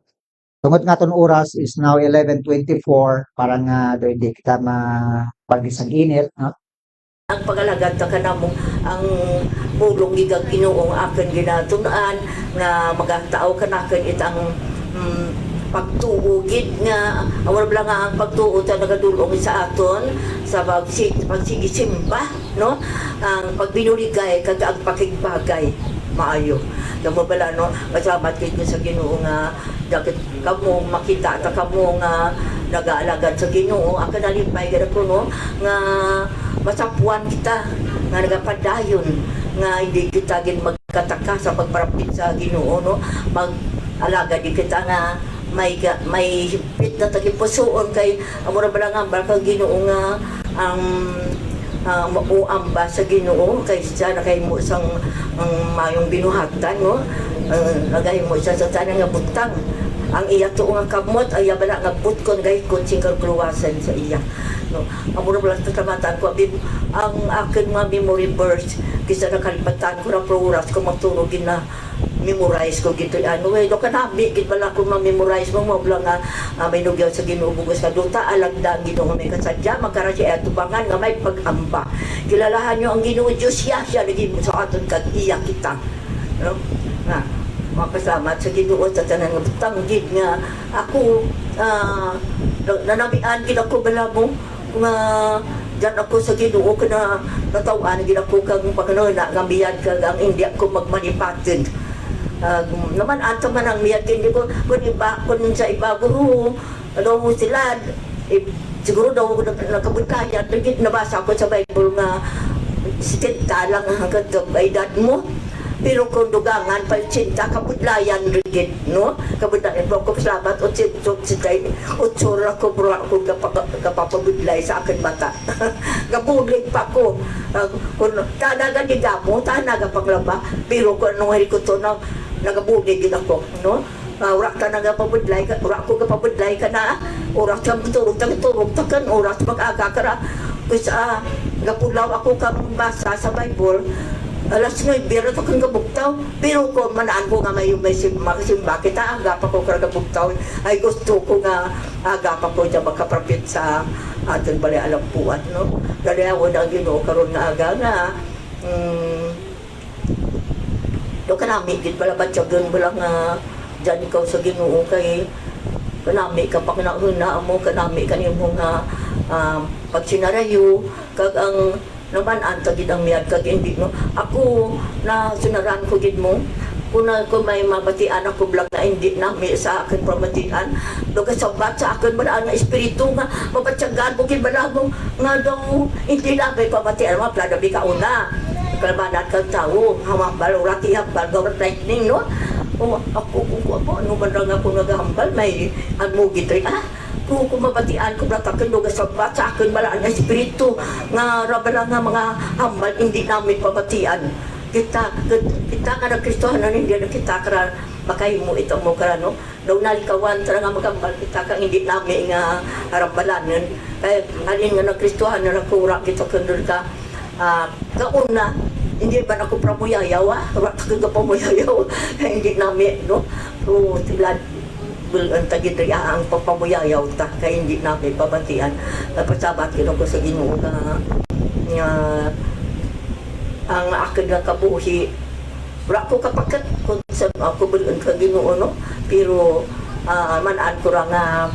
Tungod nga aton oras is now 11:24 para nga di kita mapagisang init, no? Ang pagalagad ta kanamo ang bulong gigag Ginoo ang akin ginatun-an nga magatao kanaken itang pagtuugid nga awala bala nga ang pagtuo ta nagadulong sa aton sa pagsigisimba, no, ang pagbinuligay kag ang pakigbagay maayo kamo bala, no, masabat kit sa Ginoo nga dakit kamo makita ta kamo nga nagaalagad sa Ginoo akan nalipay gid ko, no, nga masapuan kita nga nagapadayon nga hindi kita gid magkataka sa pagparapit sa Ginoo, no, mag-alaga di kita nga may hipit na tagipusoon kay amura ba nga barka Ginoo nga ang mauamba sa Ginoo kay siya na kay mo isang mayong binuhatan, no, lagay mo siya sa tanang nga butang ang iya to nga kamot ay bala nga butkon gay kun singkal kluwasan sa iya, no, amura ba lang tamatan ko ang akin mga memory verse kisa nakalipatan ko na oras ko magturog na memorize ko gito ano do kanabi gid bala ko ma-memorize mo bala nga may nugyaw sa Ginoo bugos ka duta alagda ang Ginoo may kasadya magkara siya atubangan nga may pag-amba kilalahan nyo ang Ginoo Dios siya lagi mo sa aton kag iya kita, no, nga mapasalamat sa Ginoo sa tanan nga butang gid nga ako nanabian gid ako bala mo nga diyan ako sa Ginoo kana nataw-an gid ako kag paganoon nga biyad kag ang hindi ako magmanipatid naman ato man ang miyad hindi ko kun iba kun sa iba guru ano mo sila siguro daw nakabutayan digit nabasa ko sa Bible nga sitinta lang hanggang edad mo pero kung dugangan pa cinta kabudlayan rigid, no, kabudlayan ko salamat o sitay utsura ko bro ako kapapabudlay sa akin bata gabulig pa ko kung tanaga ni gamo tanaga panglaba pero kung anong hari ko to na nagabulig gid ako, no, ura ka nagapabudlay ka ura ko kapabudlay ka na ura ka turog kan ura mag-aga ka ra kasi gapulaw ako kang basa sa Bible alas 9 biro to kang gabugtaw pero ko manaan ko nga may simba kita aga pa ko kang gabugtaw ay gusto ko nga aga pa ko dyan makaprapit sa aton bali alampuan, no, gali ako na Ginoo karon nga aga nga do kanami gid bala batyagon bala nga dyan ikaw sa Ginoo kay kanami ka pa kinahuna mo kanami kanimo nga pagsinarayo kag ang naman anta gid ang miyad kag hindi, no, ako na sunaran ko gid mo kung may mabatian ako vlog na hindi na may sa akin pamatian do kasabat sa akin bala nga espiritu nga mabatyagan mo gid bala mo nga daw hindi lang may pamatian ma plada bi ka una kalabanan kang tao hamang balurati hambal gawat lightning, no, ako ano man lang ako naghambal may anmugit rin kung mabatian ko blatakan do gasabat sa akin bala nga espiritu nga rabala nga mga hambal hindi namin pamatian kita ka na Kristohanan hindi na kita kara makahimo ito mo kara, no, daw nalikawan tara nga magambal kita ka hindi namin nga harambalanan kaya alin nga na Kristohanan na kura kita kandun ka kauna hindi ba ako pramuyayaw rat ka pamuyayaw hindi namin, no, pero sila ang tagidriya ang papamuyayaw ta kaya hindi namin pabatian pasabat ko sa Ginoo nga ang akin nga kabuhi wala ko kapakat kung sa ako bulon ka Ginoo, no, pero manaan ko ra nga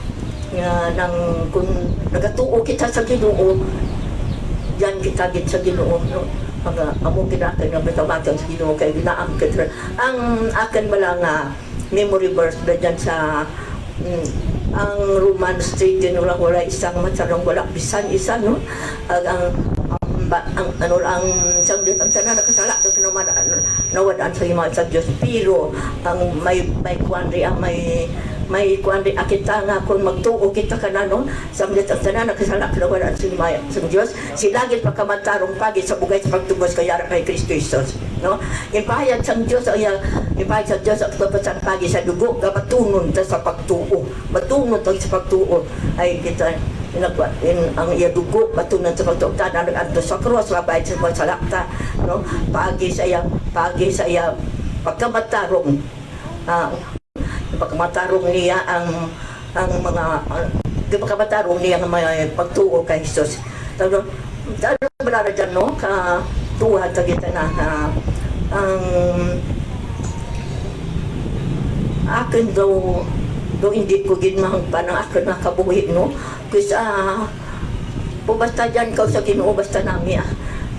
nang kung nagatuo kita sa Ginoo diyan kita gid sa Ginoo, no, amo ginakan nga bitabatang sa Ginoo kay ginaangkat ang akin bala nga memory verse na dyan sa ang Romans 3 din wala isang matsarong wala bisan isa, no, ang ano ang isang ang sana nakasala ito nawadaan sa iman sa Diyos pero ang may kwanri ang may may kuan di akita nga kung magtuo kita kananon sa mga tanan nakasalak na wala sa Dios sila gid pagkamantarong pagi sa bugay sa pagtubos kay kay Kristo Jesus, no? Ipahayag sa Dios ay ipahayag sa Dios at pagpatsan pagi sa dugo nga matunon ta sa pagtuo, matunon ta sa pagtuo ay kita ang iya dugo matunon sa pagtuo tanan adto sa cross labay sa salakta, no? Pagi sa iya pagkamatarong pagkamatarong niya ang mga pagkamatarong niya ang mga pagtuo kay Jesus. Talo balara dyan, no? Tuwa sa kita na ang akin daw hindi ko ginmahang pa ng akin na kabuhi, no? Kasi basta dyan ka sa Ginoo basta nami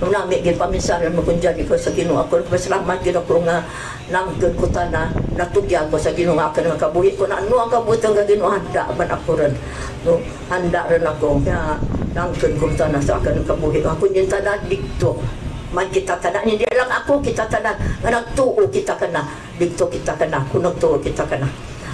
nami gid paminsanan mo kun dyan ikaw sa Ginoo ako pasalamat gid ako nga nangkod ko ta na natugyan ko sa Ginoo akin nga kabuhi ko na ano ang kabuhi nga Ginoo handa man ako ron, no? Handa ron ako kaya nangkod ko ta na sa akin nga kabuhi ako yung tanan dikto man kita tanan hindi lang ako kita tanan nga nagtuo kita kana dikto kita kana kun nagtuo kita kana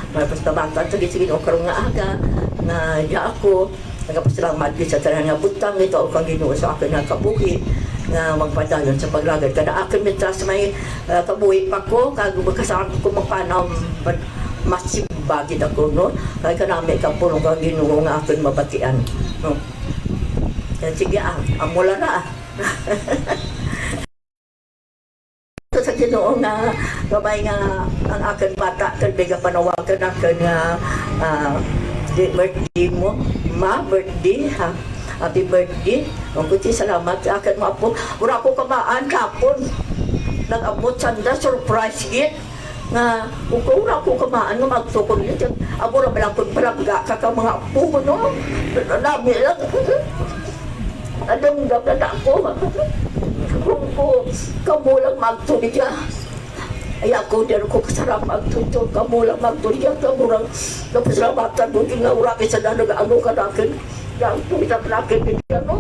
pasalamat sa Ginoo karon nga aga na ya ako nagapasalamat gid sa tanan nga butang ito o kang Ginoo sa akin nga kabuhi nga magpadayon sa paglagad kada akin mitras may kabuhi pa ko kag kasama ko magpanaw masimba gid ako, no? Kay kanami ka puno kang Ginoo nga akin mabatian, no? Sige amula na sa Ginoo nga gabay nga ang akin bata kan biga panawagan akin nga birthday mo, birthday ha. Happy birthday. Ang kuti salamat sa akin mga po. Mura ko kamaan kapon. Nag-abot sanda surprise git. Nga ura ko kamaan nga magtukon nito. Abo ra lang kun palagga ka ka mga apo no. Dami lang. Adong dabda ko. Kung ko kamo lang magtuloy ka. Ay ako din ko kasarap magtuto kamo lang magtuloy ka murang napasalamatan mo nga ura sa nag-ano ka nakin. Yang tu kita pelakon dia no,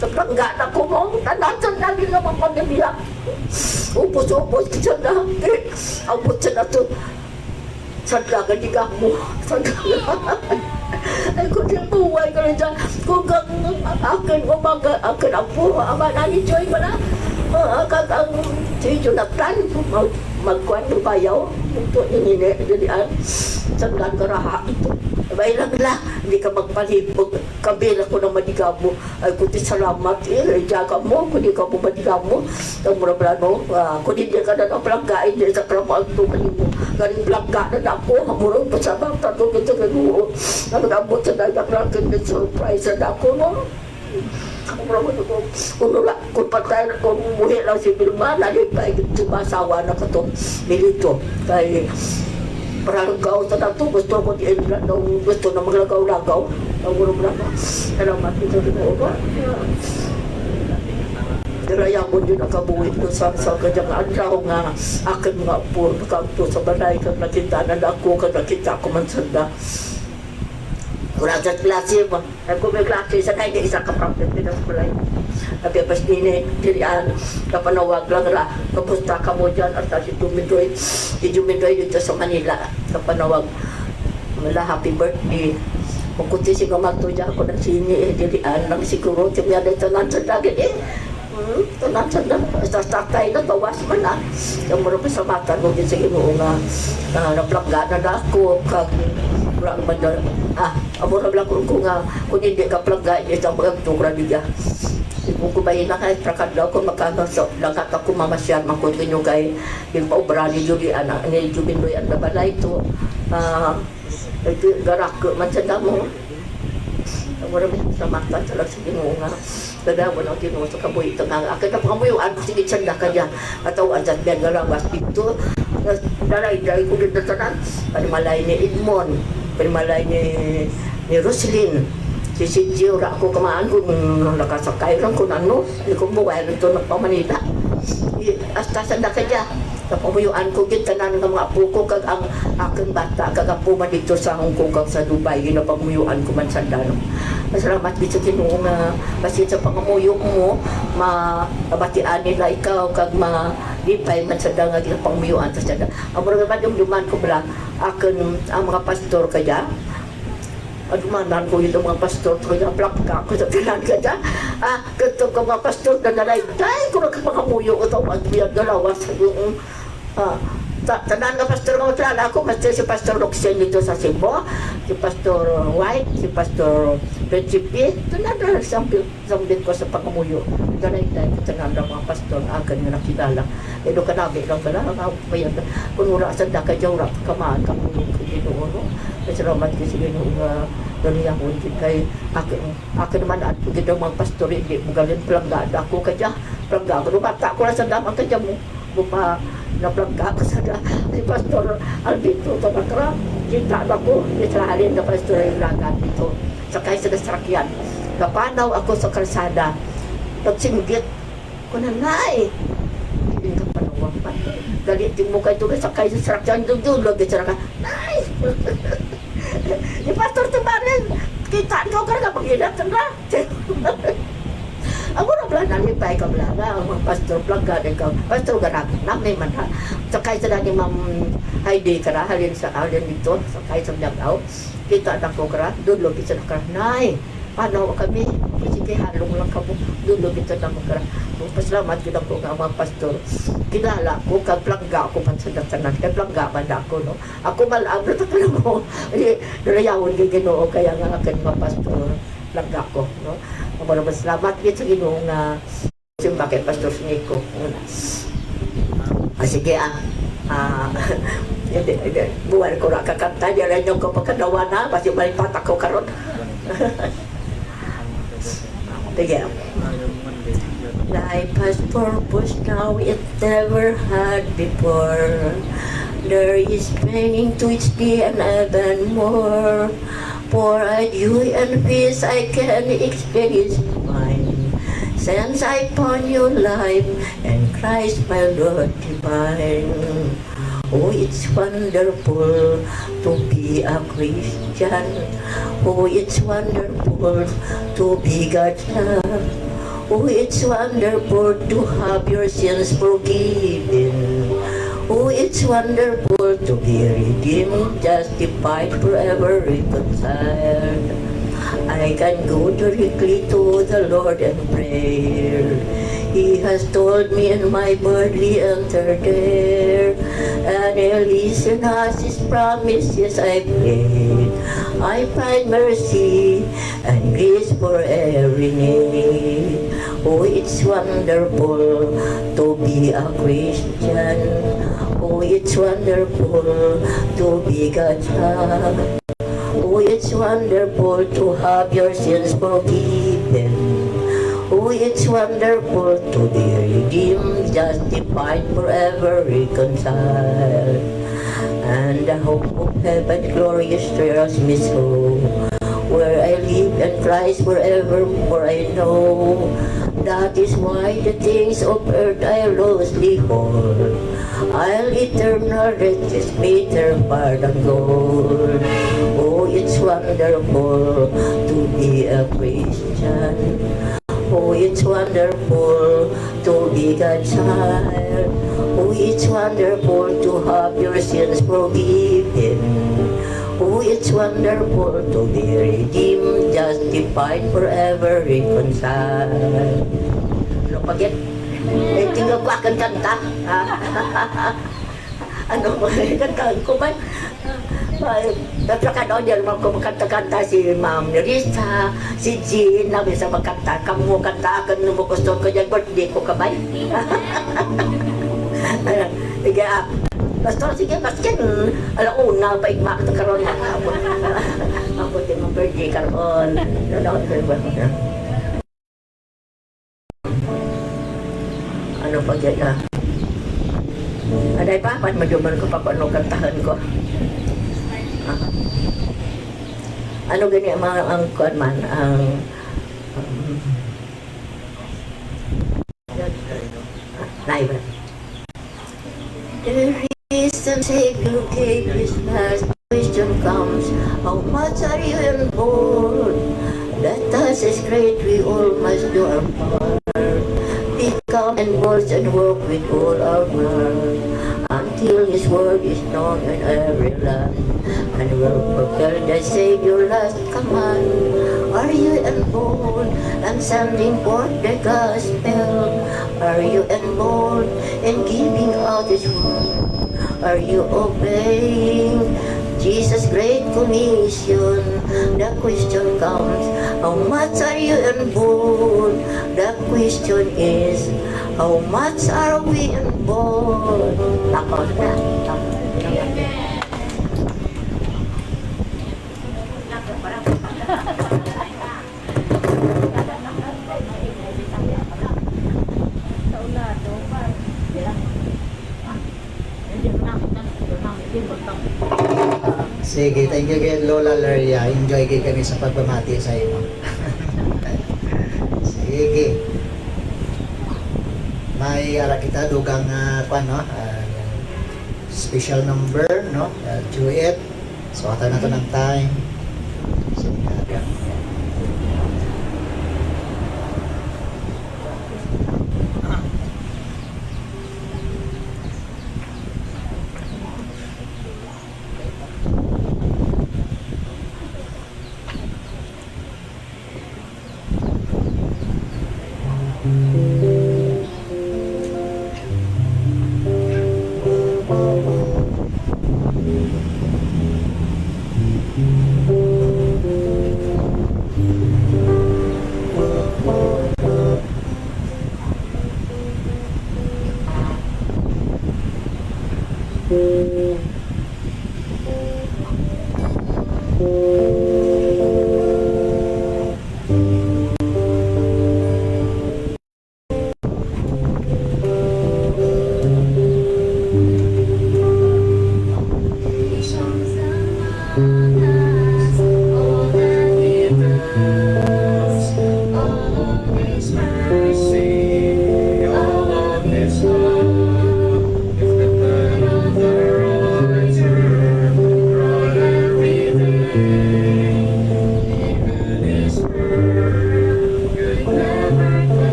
sebab enggak nak komong, tanah lagi nama panggil dia. Upus kita dah, upus kita tu, sadar kan jika kamu, sadar. Aku dia buai kerja, aku akan omaga akan apa, aman ani joy mana, akan cuci junatan, magkuan berbayau untuk ini jadi sadar kerah itu. Baiklah lah, hindi ka magpalipog, kabila ko ng madigamo, ay kundi salamat, jaga mo, kundi ka mo madigamo, ang mura-mura no, kundi di ka na napalanggain, di sa kramang tumanin mo, galing palangga na ako, murang pasabang tato kita kanuo, nagabot sa nagaglakin ng surprise na ako, no? Kung patay na kung umuhi lang si Vilma, nalig pa sumasawa na ka ito, milito, kay paragaw sa nato gusto ko di-endra nung gusto na maglagaw-lagaw ang murong-murong salamat ito Ginoo ba diraya mo din ang kabuhi ko sa kanyang adlaw nga akin mga po nakanto sa balay kag nakita na ako kag nakita ko man sanda wala sa klase ba ako may klase sa kanya isa ka prophet din sa balay tapi pas ini dirian kapanawag lang ra kapusta ka mo dyan at si Jumindoy dito sa Manila kapanawag mala happy birthday kukunti si gamagto dyan ako ng sini dirian lang siguro kaya dito nan sa dagit tanan sa sa tatay na bawas man na yung mura pa sa mata ko din sa Ginoo nga naplangga na ako kag kurang bandar amo ra lang ko nga kung hindi ka plangga ito ang pagtukra niya kung kumain na kahit prakadlaw ko magkakaso langkat ako mamasyal makuntinyo kay yung paubra ni Julian ni Jumindoy ang nabalay ito garak man sa damo marami sa mata talaga sa Ginoo nga gagawin ang Ginoo sa kabuhi ito nga akin na pangamuyuan ko sige sanda ka niya katawan sa biyan galawas dito daray ko din na tanan panimalay ni Edmond panimalay ni Roslyn si Gio ra ko kamaan kung nakasakay lang kung ano hindi ko buway ito na pamanila hasta sanda ka niya napamuyuan ko kita na ng mga apo ko kag ang aking bata kag apo man dito sa Hong Kong kag sa Dubai ginapamuyuan ko man sanda no masalamat dito Ginoo nga basin sa pangamuyo mo mabatian nila ikaw kag Lipay man sa dangag yung pangmiyuan sa sada. Ang mga yung duman ko bala, akin ang mga pastor kaya, adumanan ko yung mga pastor kaya, plaka ko sa tinan kaya, ganito ka mga pastor na nalay, dahil ko nagpapangamuyo ko ito, at biyag dalawa sa yung, tanan nga pastor nga matrala ako, master si Pastor Roxen dito sa Cebu, si Pastor White, si Pastor Principe, tanan na sambit ko sa pangamuyo. Ganay-day ko tanan na mga pastor, akan nga nakilala. Edo kanabi lang pala, ang bayan, kung wala sa daka jawra, kamaan, kamuyo ko dito, no? Salamat kasi yun yung dunia ko, kay akin naman at kita mga pastor, hindi mo galing planggada ako, kaya planggada ko, bata ko na sa damang kaya mo pa naplangga ko sa si Pastor Albito Tabakra, kita na ko, israhalin na Pastor yung lagat dito, sakay sa nasakyan. Napanaw ako sa kalsada, nagsinggit ko na nai, hindi ka panawang pa. Galitin mo kayo sakay sa sakyan, doon, sa sakyan, nai! Ni Pastor Tumarin, kita ko ka na pag-inat na. Ako na pala nalipay ka pala nga, ang pastor plangga din ka, pastor ganag, namin man ha. Sakay sa ni Ma'am Heidi ka na, halin dito, sakay sa Nagaw, kita na ko ka, doon lobby sa nakaranay. Paano kami? Sige, halong lang ka mo, doon lobby sa nakaranay. Pasalamat kita ko nga mga pastor. Kinala ko, kag plangga ako man sa nagsanan, kag plangga man ako, no? Ako malam, natakala mo, narayawon kay Ginoo, kaya nga akin mga pastor, plangga ko, no? Maraming salamat din sa Ginoo nga simba kay Pastor Nico. Sige buwan ko na kakanta niya rin yung kapagkadawa na kasi malipatak ko karon. Sige. Life has purpose now it never had before. There is meaning to each day and even more. For a joy and peace I can experience mine, since I found your life and Christ my Lord divine. Oh, it's wonderful to be a Christian. Oh, it's wonderful to be God's love. Oh, it's wonderful to have your sins forgiven. Oh, it's wonderful to be redeemed, justified, forever reconciled. I can go directly to the Lord and pray. He has told me in my bodily enter there, and He'll listen as His promises I pray. I find mercy and grace for every need. Oh, it's wonderful to be a Christian. Oh, it's wonderful to be God's love. Oh, it's wonderful to have your sins forgiven. Oh, it's wonderful to be redeemed, justified, forever reconciled. And the hope of heaven, glorious treasures me so, where I live and Christ forever, for I know that is why the things of earth I loosely hold. I'll eternal riches better far than gold. Oh, it's wonderful to be a Christian. Oh, it's wonderful to be God's child. Oh, it's wonderful to have your sins forgiven. Oh, it's wonderful to be redeemed, justified, forever reconciled. Ano pa yan? Tingnan ko akan kanta. Ano ba? Kantaan ko ba? Naplakanoon yan mga kumakanta-kanta si Ma'am Nerissa, si Jean, namin sa magkanta. Kamu kanta akan nung gusto ko dyan, birthday ko kabay. Sige, Pastor, sige, baskin. Alauna, paigmak na karoon na. Abot yung mga birthday karoon. Ano pa dyan Aday pa, pat maduman ko pa kung anong kantahan ko. Ano gani ang kuan man ang live. There is a Savior gave Christmas. Question comes, how much are you involved? That task is great, we all must do our part. Become and words and work with all our might until His word is known in every land and will fulfill the Savior's last command. Are you involved in sending forth the gospel? Are you involved in giving out His word? Are you obeying Jesus' great commission? The question comes, how much are you involved? The question is, how much are we involved? Tapos na. Sige, thank you kay Lola Laria. Enjoy kay kami sa pagbamati sa imo. Sige. May ara kita dugang special number, no? Duet. So ata na to ng time. Sige nga.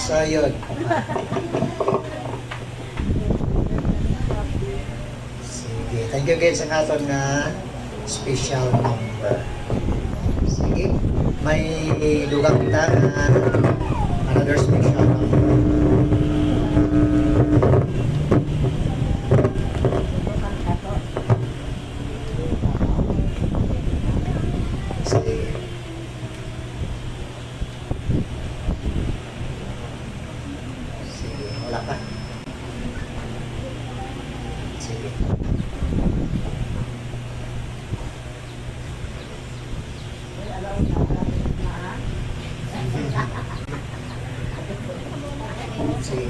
Sayod. Sige. Thank you guys sa aton nga special number. Sige. May dugang kita na another special number. Sige. Sige. Wala pa. Sige. Sige.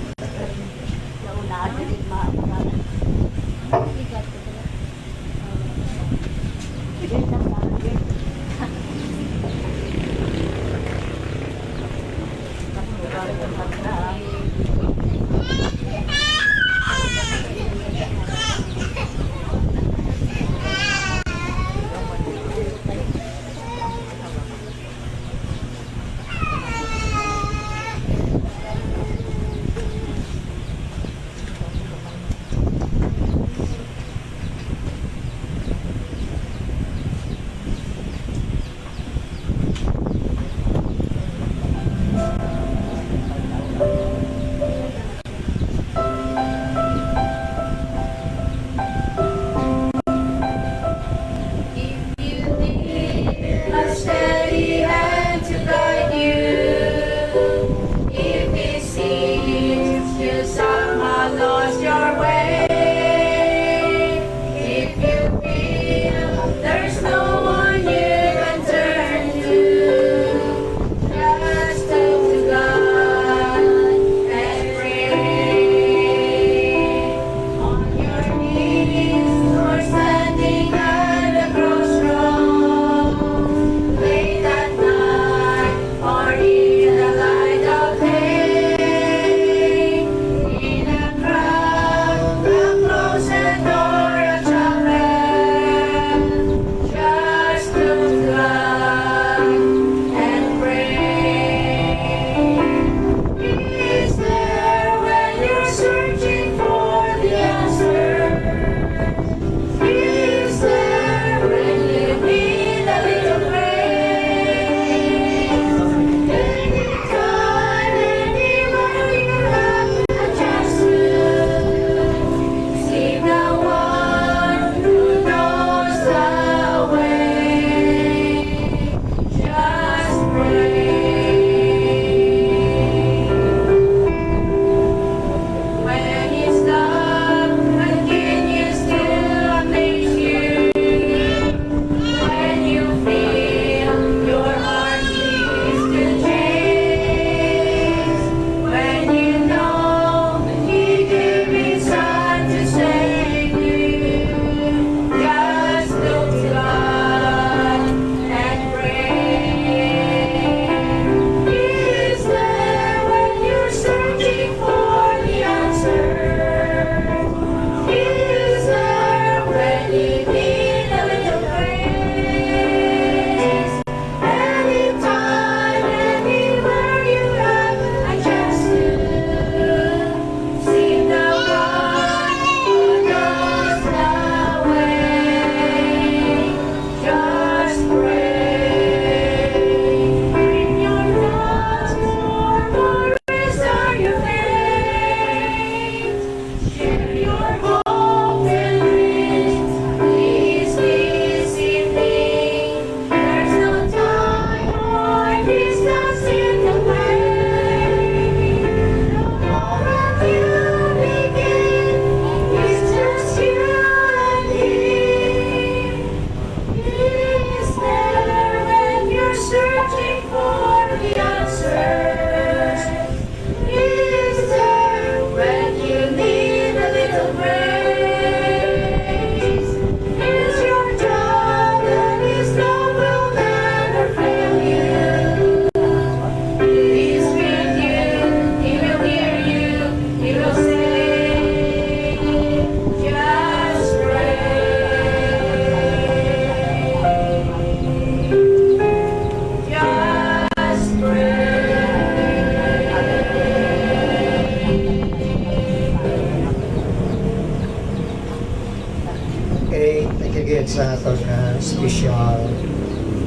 sa atong special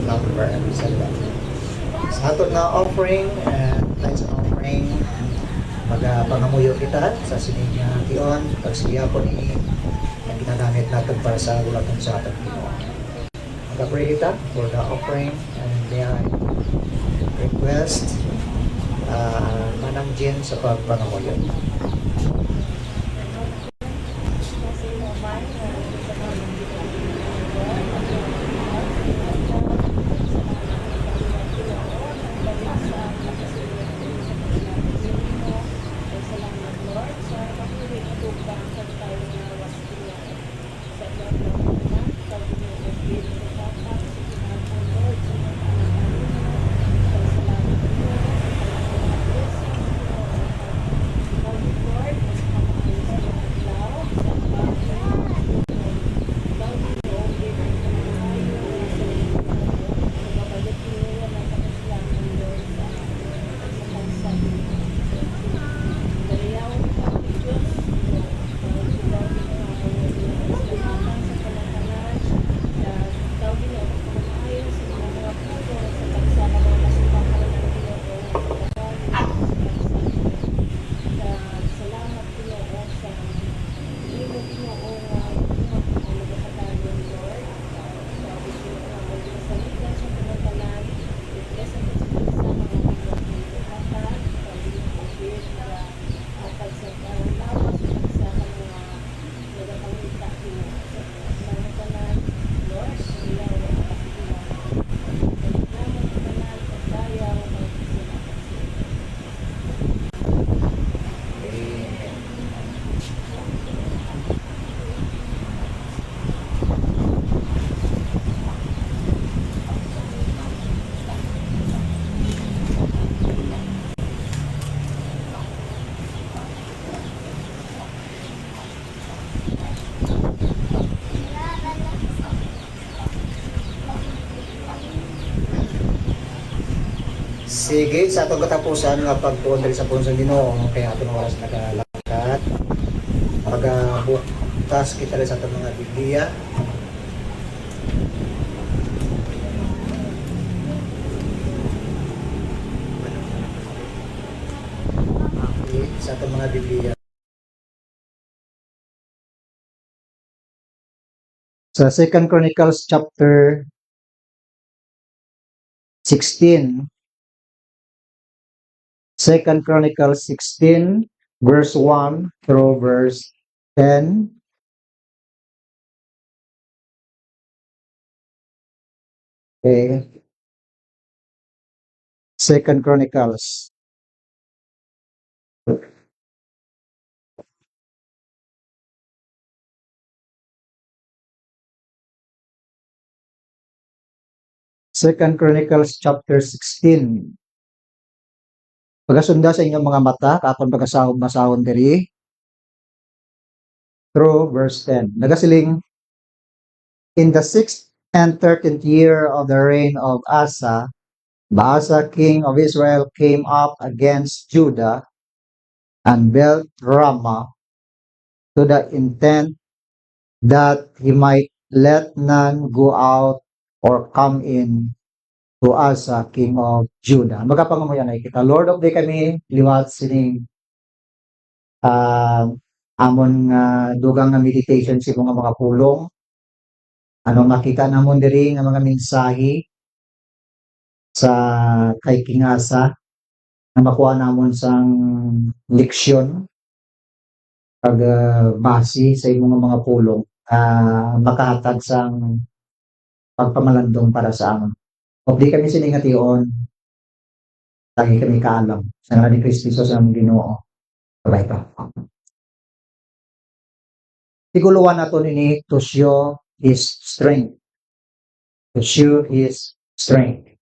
number sa atong na offering and thanks sa offering pangamuyo kita sa sining tion pagsiya po ni ang ginagamit natin para sa ulatong sa atong Ginoo. Mag-pray kita for the offering and then request Manang Jen sa pagpangamuyo. Sige, sa atong katapusan nga pagtuon diri sa puso sa Ginoo kaya atong oras nagalakad. Pagbukas kita rin sa atong mga Biblia. Okay, sa atong mga Biblia. Sa 2 Chronicles chapter 16, 2 Chronicles 16, verse 1 through verse 10. Okay. 2 Chronicles. Second Chronicles chapter 16. Pagasunda sa inyong mga mata, kapag pagkasahod-masahon diri, through verse 10. Nagasiling, in the 6th and 13th year of the reign of Asa, Baasa, king of Israel, came up against Judah and built Ramah to the intent that he might let none go out or come in to Asa, king of Judah. Magapangamuyan ay kita. Lord of the kami, liwat sining amon nga dugang nga meditation si mga pulong. Ano makita namon diri nga mga mensahe sa kay King Asa na makuha namon sang leksyon pag base sa imong mga pulong makahatag sang pagpamalandong para sa amon. Of di kami siningation, lagi kami kaalam sa ngalan ni Kristo Jesus ang Ginoo. Bye pa. Tiguluan nato ini to show his strength. To show his strength.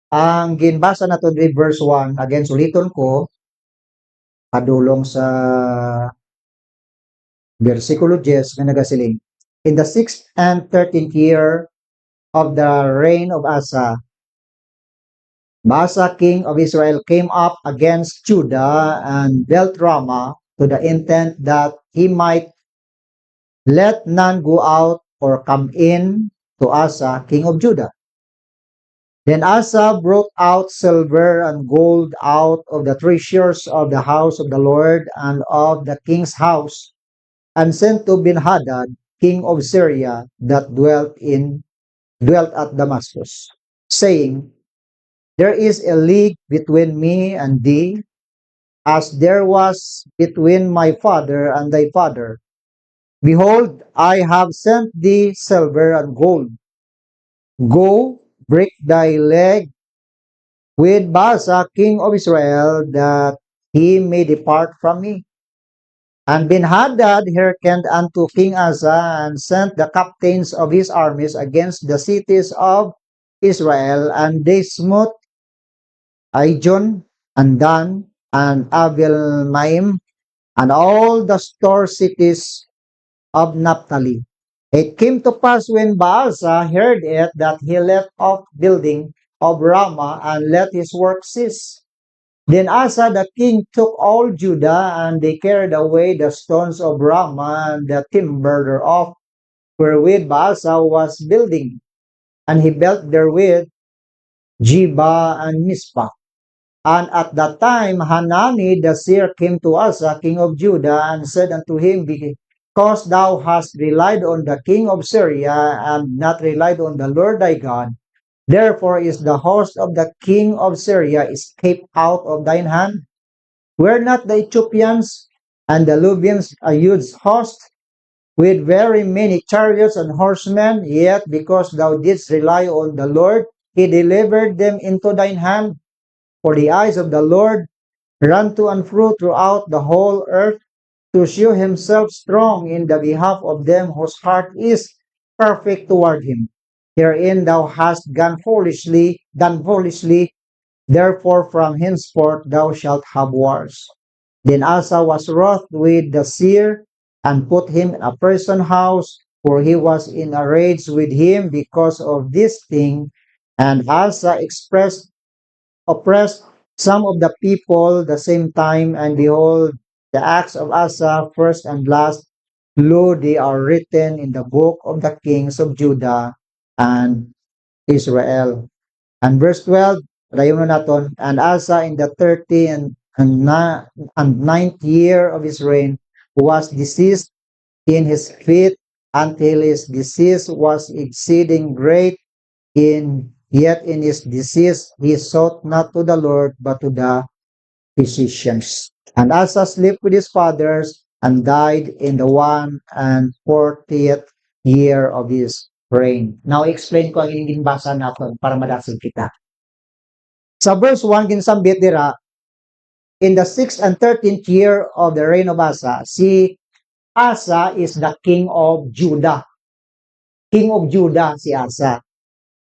Ang ginbasa nato di verse 1, again suliton ko padulong sa versikulo 10 nga nagasiling. In the 6th and 13th year of the reign of Asa, Baasa, king of Israel, came up against Judah and built Ramah to the intent that he might let none go out or come in to Asa, king of Judah. Then Asa brought out silver and gold out of the treasures of the house of the Lord and of the king's house, and sent to Benhadad, king of Syria, that dwelt at Damascus, saying, There is a league between me and thee, as there was between my father and thy father. Behold, I have sent thee silver and gold. Go, break thy leg with Baasa, king of Israel, that he may depart from me. And Benhadad hearkened unto King Asa, and sent the captains of his armies against the cities of Israel, and they smote Ijon, and Dan, and Abilmaim, and all the store cities of Naphtali. It came to pass when Baasa heard it, that he left off building of Ramah, and let his work cease. Then Asa the king took all Judah, and they carried away the stones of Ramah and the timber thereof, wherewith Baasa was building. And he built therewith Jeba and Mizpah. And at that time Hanani the seer came to Asa, king of Judah, and said unto him, Because thou hast relied on the king of Syria, and not relied on the Lord thy God, therefore is the host of the king of Syria escaped out of thine hand. Were not the Ethiopians and the Lubians a huge host, with very many chariots and horsemen? Yet because thou didst rely on the Lord, he delivered them into thine hand. For the eyes of the Lord run to and fro throughout the whole earth, to show himself strong in the behalf of them whose heart is perfect toward him. Herein thou hast done foolishly, therefore from henceforth thou shalt have wars. Then Asa was wroth with the seer, and put him in a prison house, for he was in a rage with him because of this thing. And Asa oppressed some of the people the same time, and behold, the acts of Asa, first and last, lo, they are written in the book of the kings of Judah and Israel. And verse 12, tayo na natin, and Asa in the 30th and ninth year of his reign was diseased in his feet, until his disease was exceeding great. Yet in his disease he sought not to the Lord, but to the physicians. And Asa slept with his fathers, and died in the 140th year of his reign. Now, explain ko ang inyong basa natin para madasig kita. Sa verse 1, ginsambit dira, in the 6th and 13th year of the reign of Asa, si Asa is the king of Judah. King of Judah si Asa.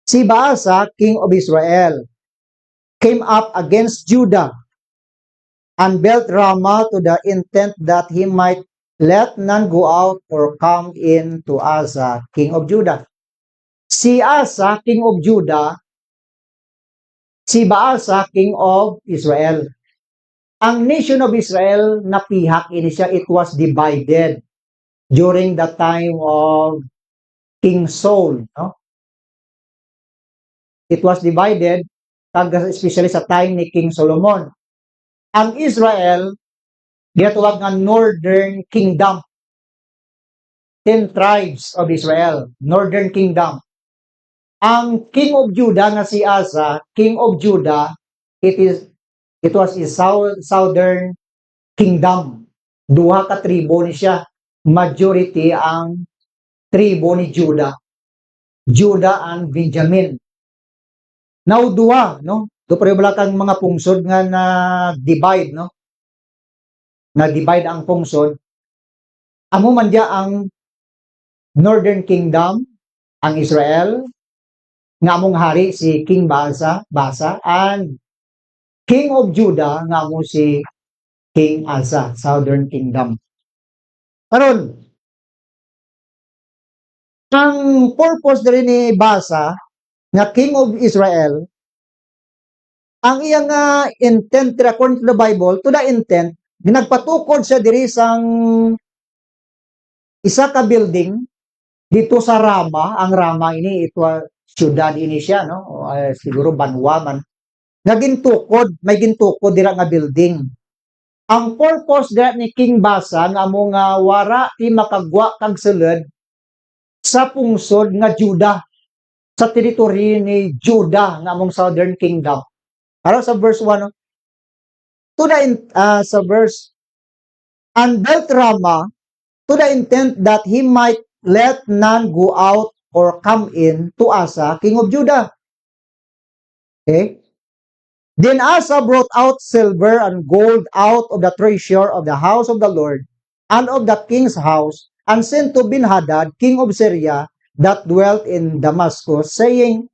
Si Baasa, king of Israel, came up against Judah and built Ramah to the intent that he might let none go out or come in to Asa, king of Judah. Si Asa, king of Judah, si Baasa, king of Israel. Ang nation of Israel, napihak ini siya, it was divided during the time of King Saul, no? It was divided, especially sa time ni King Solomon. Ang Israel, ginatawag nga Northern Kingdom. 10 tribes of Israel, Northern Kingdom. Ang King of Judah nga si Asa, King of Judah, it was a Southern Kingdom. Duha ka tribo ni siya. Majority ang tribo ni Judah. Judah and Benjamin. Now, duha, no? Do pareho bala kang mga pungsod nga na-divide, no? Na-divide ang pungsod. Amo man dia ang Northern Kingdom, ang Israel, nga among hari si King Baasa, and King of Judah, nga amo si King Asa, Southern Kingdom. Karon, ang purpose diri ni Baasa, nga King of Israel, ang iyang intent, according to the Bible, to the intent, ginagpatukod siya diri sang isa ka building dito sa Rama. Ang Rama ini ito syudad ini siya, no? Siguro banwa man. May gintukod dira nga building. Ang purpose dira ni King Basa nga mo nga wara ti makagwa kag sulod sa pungsod nga Juda, sa teritoryo ni Juda nga among Southern Kingdom. Para sa verse 1, no? Sa verse, and built Rama to the intent that he might let none go out or come in to Asa, king of Judah. Okay? Then Asa brought out silver and gold out of the treasure of the house of the Lord and of the king's house, and sent to Ben-Hadad, king of Syria, that dwelt in Damascus, saying,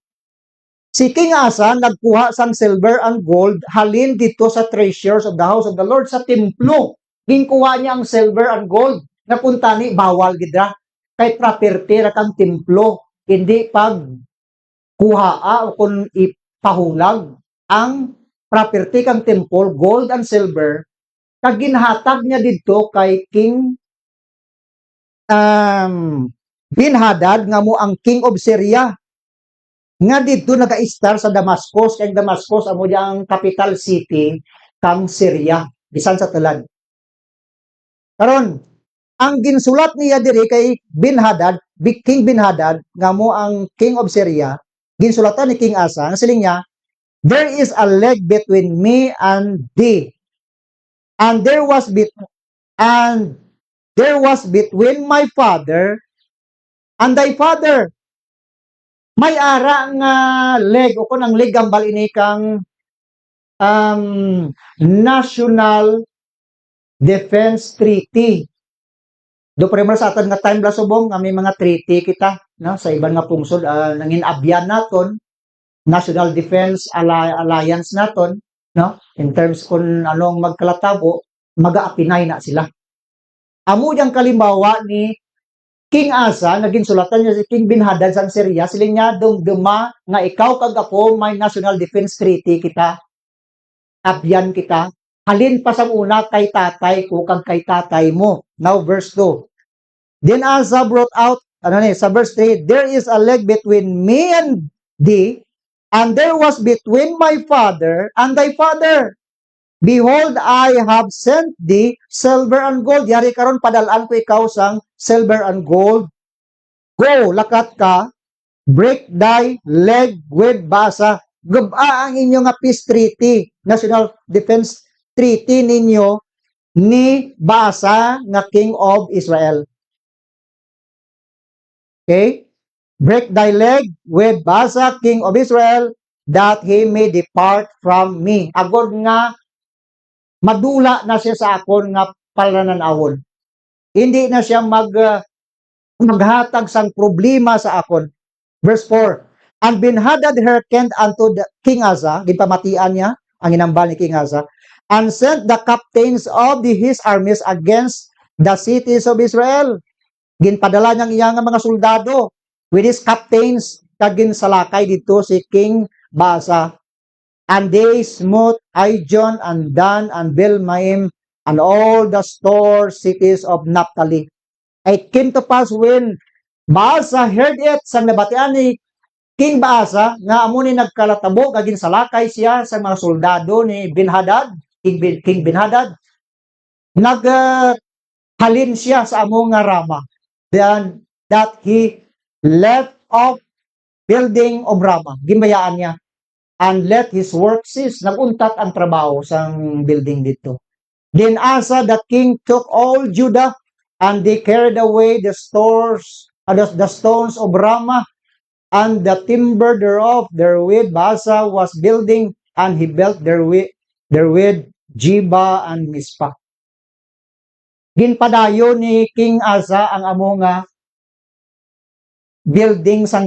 si King Asa nagkuha sang silver and gold halin dito sa treasures of the house of the Lord, sa templo. Ginkuha niya ang silver and gold. Napunta ni bawal gidra. Kay property ra kang templo. Hindi pag kuhaa o kung ipahulag ang property kang temple, gold and silver, kag ginhatag niya dito kay King Ben-Hadad nga mo ang king of Syria. Nga dito naka-star sa Damascus, kay Damascus amo ang capital city kang Syria, bisan sa tulad. Karon, ang ginsulat niya diri kay Ben-Hadad, King Ben-Hadad, nga mo ang king of Syria, ginsulatan ni King Asa, ang siling niya, there is a leg between me and thee, and there was between my father and thy father. May ara nga leg o kun ang leg gambal ini kang National Defense Treaty. Do primer sa aton nga time bla subong nga may mga treaty kita, no, sa iban nga pungsod nangin abyan naton, National Defense Alliance naton, no, in terms kung anong magkalatabo, mag-aapinay na sila. Amo yang kalimbawa ni King Asa, naging sulatan niya si King Ben-Hadad sa Syria, siling niya dumduma nga ikaw kag ako may National Defense Treaty kita, abyan kita, halin pa sa una kay tatay ko kag kay tatay mo. Now verse 2. Then Asa brought out, sa verse 3, there is a leg between me and thee, and there was between my father and thy father. Behold, I have sent thee silver and gold. Yari karon padalaan ko ikaw sang silver and gold. Go, lakat ka, break thy leg with Basa. Guba ang inyo nga peace treaty, National Defense Treaty ninyo ni Basa nga King of Israel. Okay? Break thy leg with Basa, King of Israel, that he may depart from me. Agod nga madula na siya sa akon nga palananawon. Hindi na siya maghatag sang problema sa akon. Verse 4. And Ben-Hadad hearkened unto the King Asa, gipamatian niya ang inambal ni King Asa, and sent the captains of his armies against the cities of Israel. Ginpadala niya nga mga soldado with his captains kagin salakay dito si King Basa. And they smote Ijon and Dan and Belmaim and all the store cities of Naphtali. It came to pass when Baasa heard it, sa nabatian ni King Baasa, nga amo ni nagkalatabo, kagin salakay siya sa mga soldado ni Ben-Hadad, King Ben-Hadad, naghalin siya sa amo nga Rama. Then, that he left off building of Rama. Gimbayaan niya. And let his work cease. Naguntat ang trabaho sa building dito. Then Asa the king took all Judah, and they carried away the stones of Ramah, and the timber thereof. Therewith Baasa was building, and he built therewith Jiba and Mispa. Ginpadayo ni King Asa ang amo nga building sang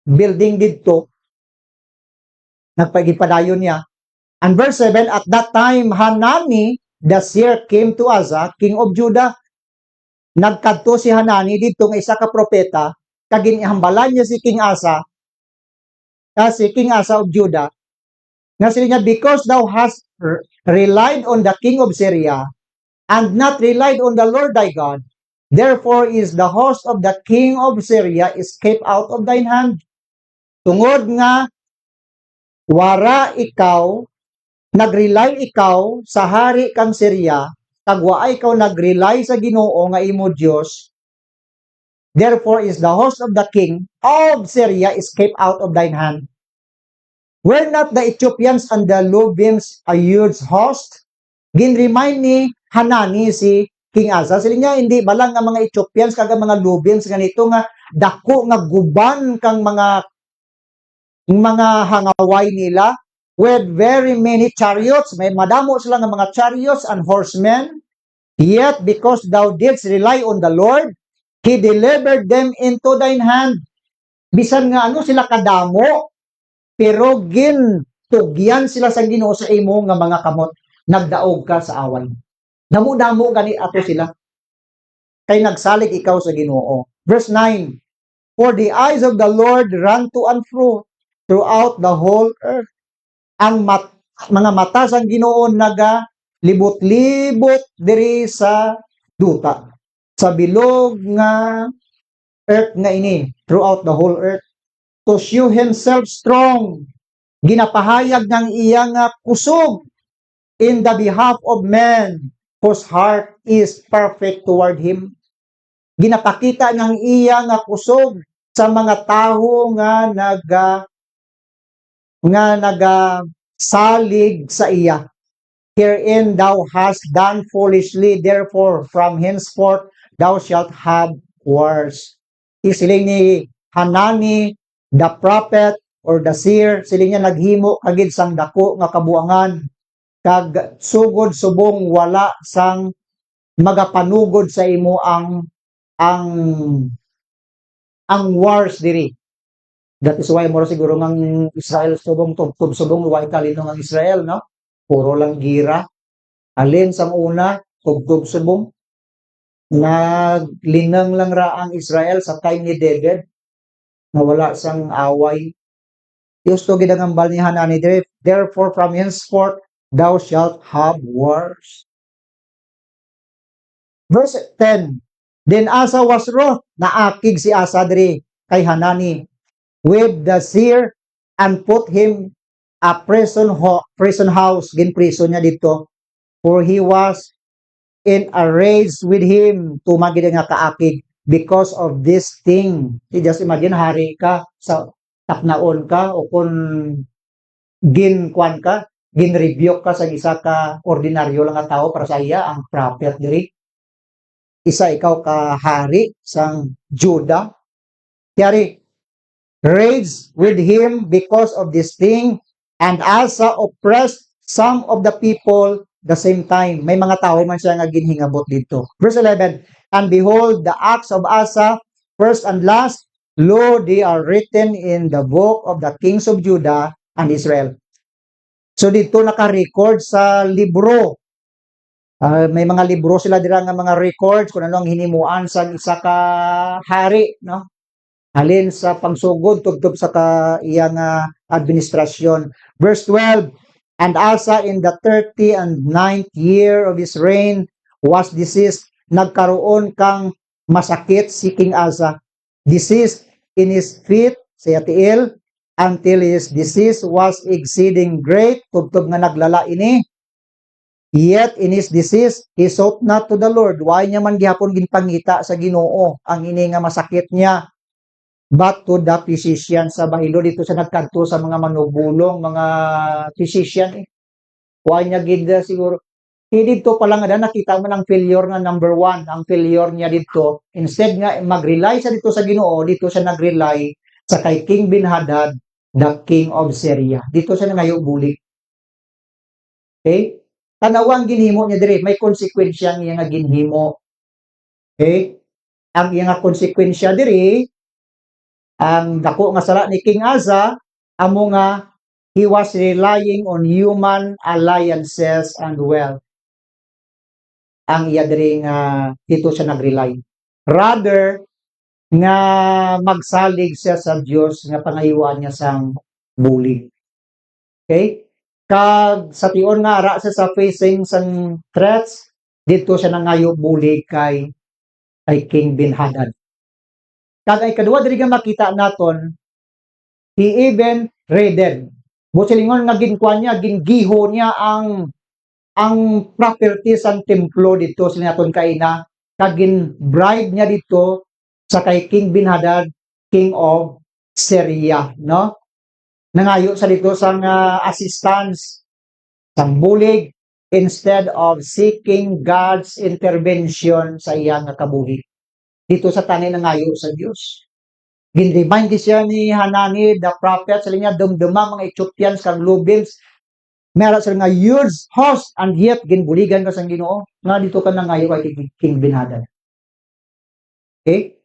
building dito, nagpagipadayon niya. And verse 7, at that time, Hanani, the seer, came to Asa, king of Judah. Nagkadto si Hanani dito ng isa ka propeta, kaginihambalan niya si King Asa of Judah, nga sila niya, because thou hast relied on the king of Syria, and not relied on the Lord thy God. Therefore is the host of the king of Syria escaped out of thine hand. Tungod nga wara ikaw, nagrely ikaw sa hari kang Syria, kag waay ikaw nagrely sa Ginoo nga imo Dios. Therefore is the host of the king of Syria escaped out of thine hand. Were not the Ethiopians and the Lubims a huge host? Gin-remind ni Hanani si King Asa. Sila niya, hindi balang nga mga Ethiopians kag mga Lubims ganito nga dako nga guban kang mga hangaway nila with very many chariots. May madamo sila nga mga chariots and horsemen. Yet because thou didst rely on the Lord, He delivered them into thine hand. Bisan nga ano sila kadamo, pero tugyan sila sa Ginoo sa imo nga mga kamot. Nagdaog ka sa away. Damo-damo gani ato sila. Kay nagsalig ikaw sa Ginoo. Verse 9, for the eyes of the Lord run to and fro throughout the whole earth. Ang mga mata sang Ginoo naga libot-libot diri sa duta. Sa bilog nga earth nga ini, throughout the whole earth. To show himself strong, ginapahayag ng iya nga kusog in the behalf of men whose heart is perfect toward him. Ginapakita ng iya nga kusog sa mga tawo nga salig sa iya. Herein thou hast done foolishly, therefore from henceforth thou shalt have wars. Isiling ni Hanani, the prophet or the seer, siling niya naghimo kagid sang dako nga kabuangan, kag sugod subong wala sang magapanugod sa imo ang wars diri. That is why moro siguro ng Israel subong tubtob subong way kalino ng Israel, no? Puro lang gira. Alin sang una, tubtob subong. Naglinang lang ra ang Israel sa time ni David na wala sang away. Diyos to gidangambal ni Hanani, therefore from henceforth thou shalt have wars. Verse 10, then Asa was wroth, naakig si Asa diri kay Hanani with the seer and put him a prison house, gin-prison niya dito, for he was in a rage with him, tumagid nga kaakig because of this thing. Just imagine, hari ka, sa taknaon ka, o kung ginkuan ka, ginrebuke ka sa isa ka ordinaryo lang nga tao para sa iya, ang prophet diri. Isa ikaw ka hari sang Judah. Kaya rage with him because of this thing, and Asa oppressed some of the people the same time. May mga tao man siya nga ginhingabot dito. Verse 11, and behold, the acts of Asa, first and last, lo, they are written in the book of the kings of Judah and Israel. So dito naka-record sa libro. May mga libro sila dira nga mga records kung ano ang hinimuan sa isa ka hari, no? Alin sa pangsugod tugtog sa iyang administrasyon. Verse 12, and Asa in the 39th year of his reign was diseased. Nagkaroon kang masakit si King Asa. Diseased in his feet, siya tiil, until his disease was exceeding great. Tugtog nga naglala ini. Yet in his disease, he sought not to the Lord. Why niya man gihapon ginpangita sa Ginoo ang ini nga masakit niya, but to the physician. Sa bahilo dito sa nagkanto sa mga manubulong, mga physician. Why niya gid siguro. Dito pa lang nga nakita mo ng failure na number 1. Ang failure niya dito, instead nga mag-rely sa dito sa Ginoo, dito siya nag-rely sa kay King Benhadad, the king of Syria. Dito siya nangayo bulik. Okay? Tanawang ginhimo niya diri, may konsekwensya niya nga ginhimo. Okay? Ang iya nga konsekwensya diri, ang dako nga sala ni King Asa, amo nga he was relying on human alliances and wealth. Ang iya diri nga dito siya nag-rely. Rather nga magsalig siya sa Dios nga pangayuan niya sang bulig. Okay? Kag sa tion nga ara siya sa facing sang threats, dito siya nangayo bulig kay King Benhadad. Kagay kadua diri nga makita naton, he even raided. Busilingon nga ginkuan niya, gingiho niya ang property sang templo dito sa naton kaina, kag gin-bribe niya dito sa kay King Benhadad, king of Syria, no? Nangayo sa dito sang assistance sang bulig instead of seeking God's intervention sa iyang kabuhi. Dito sa tani nangayo sa Dios. Gin-remind siya ni Hanani, the prophet, sa niya, dumduma mga Ethiopians, kag Lubils, meron sila nga huge host, and yet, ginbuligan ka sa Ginoo, nga dito ka nangayo kay King Benhadad. Okay?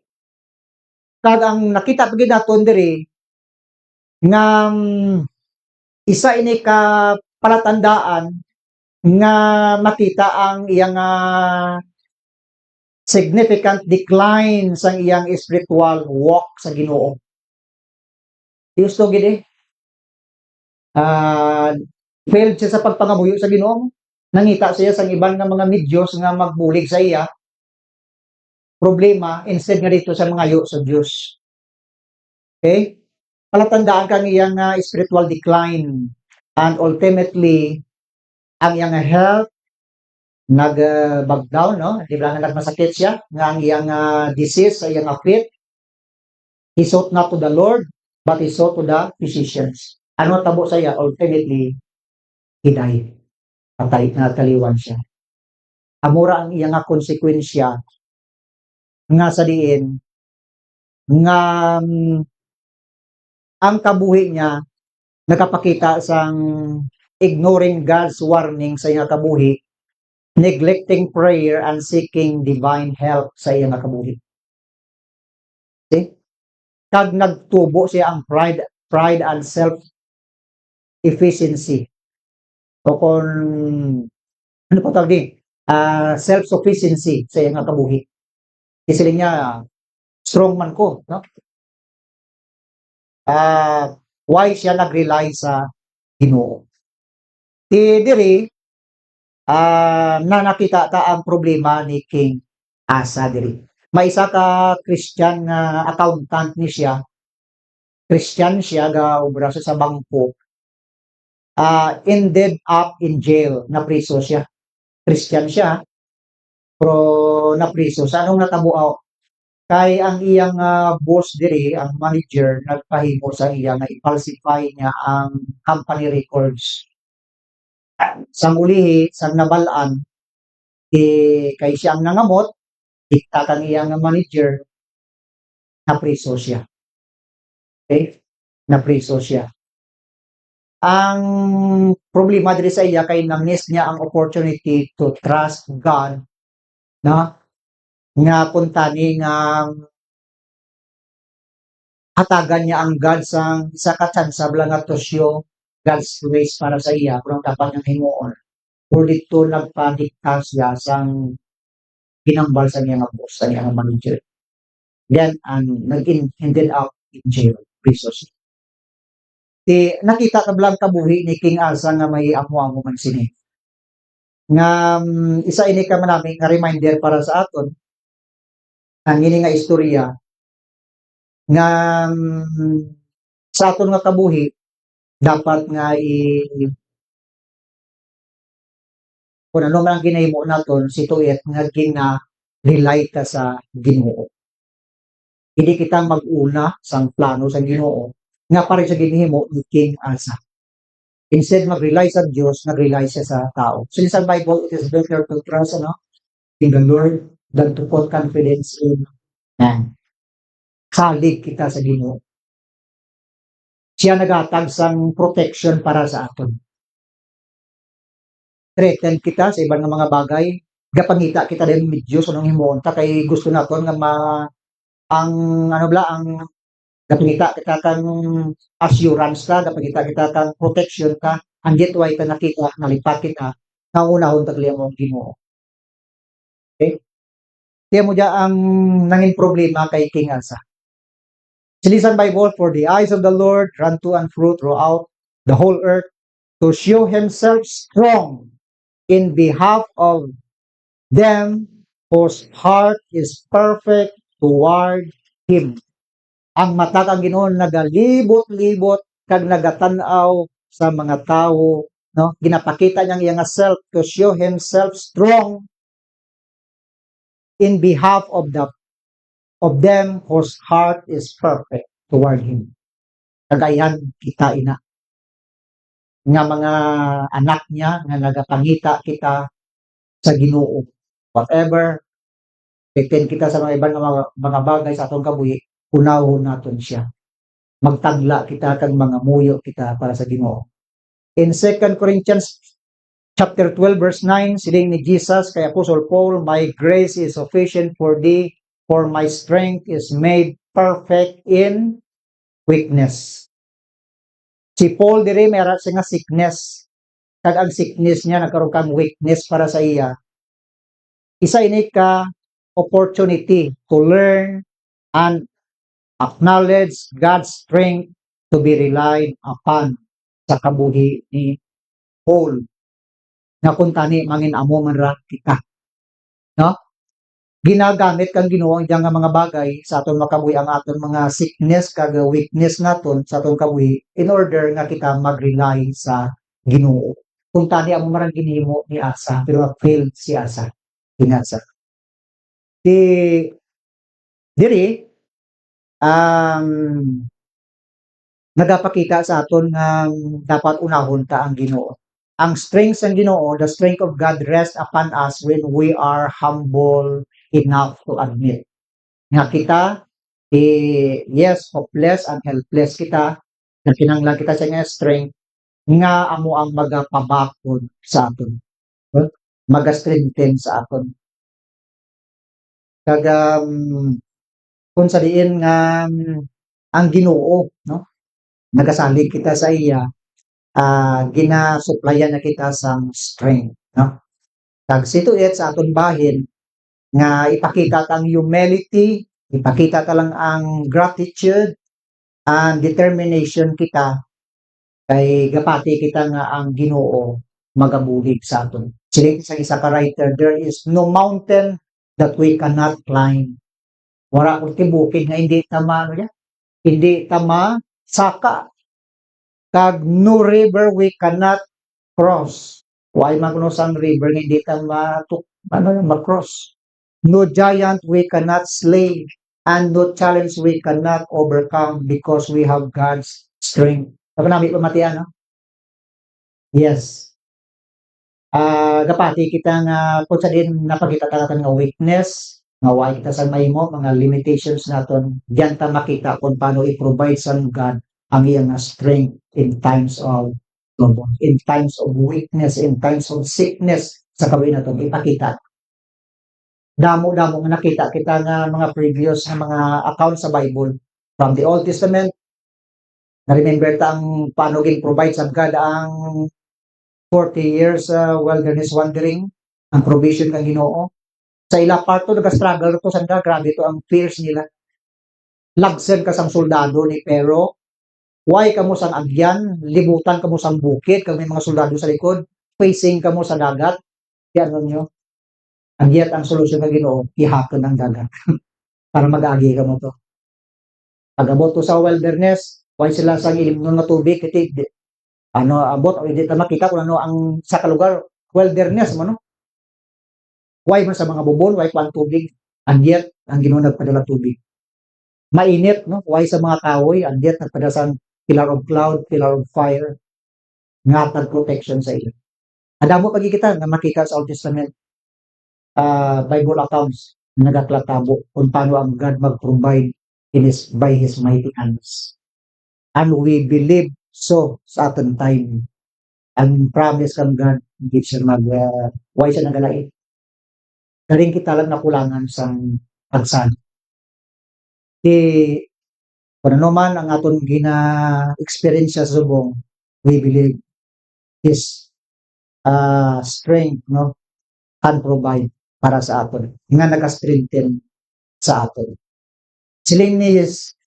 Kag ang nakita pagid naton diri, nga isa ini ka palatandaan nga makita ang iyang significant decline sa iyang spiritual walk sa Ginoo. Gusto gid failed siya sa pagpangamuyo sa Ginoo. Nangita siya sa ibang nga mga medyos nga magbulig sa iya. Problema, instead nga dito sa mangayo sa Dios. Okay? Palatandaan kang iyang spiritual decline, and ultimately ang iyang health nag-back down, no? Di ba nga nagmasakit siya nga ang iyang disease sa iyang afflict. He sought not to the Lord, but he sought to the physicians. Ano tabo sa iya? Ultimately, he died. Patay na taliwan siya. Amura ang iyang konsekwensya nga sa diin nga ang kabuhi niya nakapakita sang ignoring God's warning sa iyang kabuhi, neglecting prayer and seeking divine help sa iyang kabuhi. Okay? Kag nagtubo siya ang pride and self-efficiency. O kung ano pa tawag din? Self-sufficiency sa iyang kabuhi. Isiling niya, strong man ko, no? Why siya nag-rely sa Ginoo? Diri, na nakita ta ang problema ni King Asa diri. May isa ka Christian nga accountant ni siya. Christian siya ga obra sa bangko. Ended up in jail, na priso siya. Christian siya, pero na priso. Sa anong natabuaw? Kay ang iyang boss diri, ang manager, nagpahimo sa iya nga i-falsify niya ang company records. Sa ulihi, sa nabalaan, kay siya ang nangamot, dikta kang iyang manager, napriso siya. Okay? Napriso siya. Ang problema diri sa iya kay na-miss niya ang opportunity to trust God, na nga kuntani nga hatagan niya ang God sang isa ka tsansa bala nga to show God's grace para sa iya kung dapat niyang himuon. Or dito nagpadikta siya sang ginambal sa niya nga boss, sa niya nga manager. Then, ended up in jail, prison. Nakita ka blang kabuhi ni King Asa nga may amo-amo man sini. Nga isa ini ka manami nga reminder para sa aton ang ini nga istorya nga sa aton nga kabuhi dapat nga kung ano man ang ginahimo naton situyet nga gina-rely ka sa Ginoo. Hindi kita mag-una sang plano sa Ginoo nga pare sa ginhimo ni King Asa. Instead mag-rely sa Diyos, nag-rely siya sa tao. So in sa Bible, it is better to trust in the Lord than to put confidence in man. Salig kita sa Ginoo. Siya nagatag sang protection para sa aton. Threaten kita sa ibang mga bagay, gapangita kita din with Diyos anong himuon ta kay gusto naton nga ang gapangita kita kang assurance ka, gapangita kita kang protection ka, and yet why ka nakita nalipat kita nga unahon tagliya mo ang Ginoo. Okay? Kaya mo diya ang nangin problema kay King Asa. Silisan Bible, for the eyes of the Lord run to and fro throughout the whole earth to show himself strong in behalf of them whose heart is perfect toward Him. Ang mata kang Ginoo nagalibot-libot kag nagatanaw sa mga tawo, no? Ginapakita niyang iyang self to show himself strong in behalf of them whose heart is perfect toward Him. Kagayan kita ina nga mga anak niya nga nagapangita kita sa Ginoo. Whatever depend kita sa mga ibang mga bagay sa atong kabuhi, unahon naton siya. Magtagla kita kag mga muyo kita para sa Ginoo. In 2 Corinthians chapter 12 verse 9, siling ni Jesus kay Apostle Paul, "My grace is sufficient for thee, for my strength is made perfect in weakness." Si Paul diri meron siya nga sickness. Kag ang sickness niya nagkaroon kang weakness para sa iya. Isa ini ka opportunity to learn and acknowledge God's strength to be relied upon sa kabuhi ni Paul. Nga kung tani mangin amo man ra kita. No? Ginagamit kang Ginoo ang diyang nga mga bagay sa aton makabuhi ang aton mga sickness kag weakness naton sa aton kabuhi in order nga kita mag-rely sa Ginoo. Kung tani amo man ginhimo ni Asa pero failed si Asa. Inasa. Diri ang nagapakita sa aton nga dapat unahon ta ang Ginoo. Ang strength ng Ginoo, the strength of God rests upon us when we are humble enough to admit nga kita yes, hopeless and helpless kita, na kinahanglan kita sa nga strength nga amo ang magapabakod sa aton. Maga-strengthen sa aton. Kag kung sa diin nga ang Ginoo, no? Nagasalig kita sa iya, ginasuplayan na kita sang strength, no? Kag situet sa aton bahin nga ipakita ang humility, ipakita ta lang ang gratitude and determination kita kay gapati kita nga ang Ginoo magabulig sa aton. Siling sa isa ka writer, there is no mountain that we cannot climb. Wala kung tibukid nga hindi tama hindi tama saka kag no river we cannot cross. Why magnosang river nga hindi tama ma-cross. No giant we cannot slay, and no challenge we cannot overcome because we have God's strength. Sabi namin pamatian, no? Yes. Gapati kita nga kung sa din napakita talaga nga weakness, nga why kita sa mahimo, mga limitations naton, diyan ta makita kung paano i-provide sa God ang iyang strength in times of trouble, in times of weakness, in times of sickness sa kabuhi naton ipakita. Damo-damo nga nakita kita nga mga previous na mga accounts sa Bible from the Old Testament. Na-remember ta ang paano gin-provide sa God ang 40 years wilderness wandering, ang provision kang Ginoo. Sa ila parto nag-struggle to sanda, grabe to ang fears nila. Lagsen ka sang soldado ni Pero, why kamo sang agyan, libutan kamo sang bukid, kag may mga soldado sa likod, facing kamo sa dagat. Yan nyo. And yet, ang solusyon ng Ginoo, ihapon ang dagat. Para mag-agi ka mo to. Pag-abot to sa wilderness, why sila sa ilimnon na tubig, kiti, abot, hindi ta makita kung ano ang sa kalugar, wilderness mo, no? Why man sa mga bubon, why pa ang tubig, and yet, ang Ginoo nagpadala tubig. Mainit, no? Why sa mga kahoy, and yet, nagpadala sa pillar of cloud, pillar of fire, ngatag protection sa ilo. Adamo pagkikita na makita sa Old Testament, Bible accounts na nagaklatabo kung paano ang God mag-provide by His mighty hands. And we believe so sa aton time. Ang promise kang God, hindi siya why siya nagalait. Karing kita lang nakulangan sa pagsan. Kung ano man ang aton gina-experience sa subong, we believe His strength, no, can provide para sa aton nga nag-strengthen sa aton. Siling ni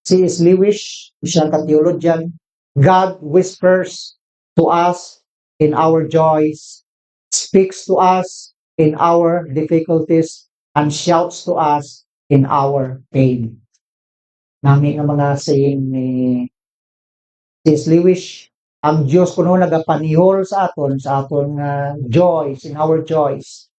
C.S. Lewis, siya ka theologian, God whispers to us in our joys, speaks to us in our difficulties and shouts to us in our pain. Nami nga mga saying ni Sis Lewis, ang Diyos kuno nagapanihol sa aton nga joys, in our joys.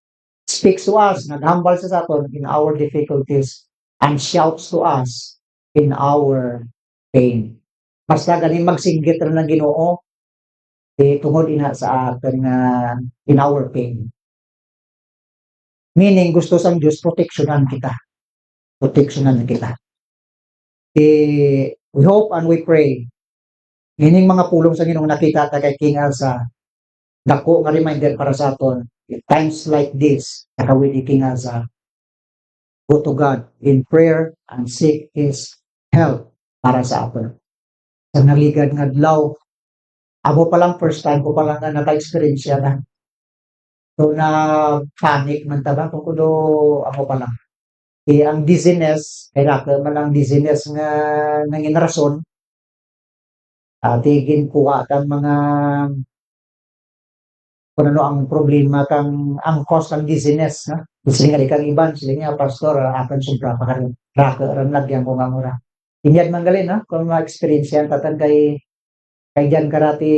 Speaks to us, naghambal sa aton in our difficulties and shouts to us in our pain. Basta ganin magsinggit ra ng Ginoo, tungod ina sa aton nga in our pain. Meaning gusto sang Diyos proteksyonan kita. Proteksyonan kita. We hope and we pray ining mga pulong sa Ginoo nakita ta kay King Elsa, dako nga reminder para sa aton in times like this, nakawid ni King Elsa, go to God in prayer and seek His help para sa aton. Sa naligad nga adlaw, ako pa lang first time ko pa lang nga naka-experience na. So na panic man ta ba kung kuno ako pa lang. Ang dizziness, kaya man ang dizziness nga nangin rason, tigin kuha kang mga kung ano ang problema kang ang cause ng dizziness, no? Sila nga kang iban, sila nga pastor, akan sobra pa karon. Raka ran lagyan ko nga mura. Inyad man galin, no? Kung ma-experience yan, tatan kay dyan karati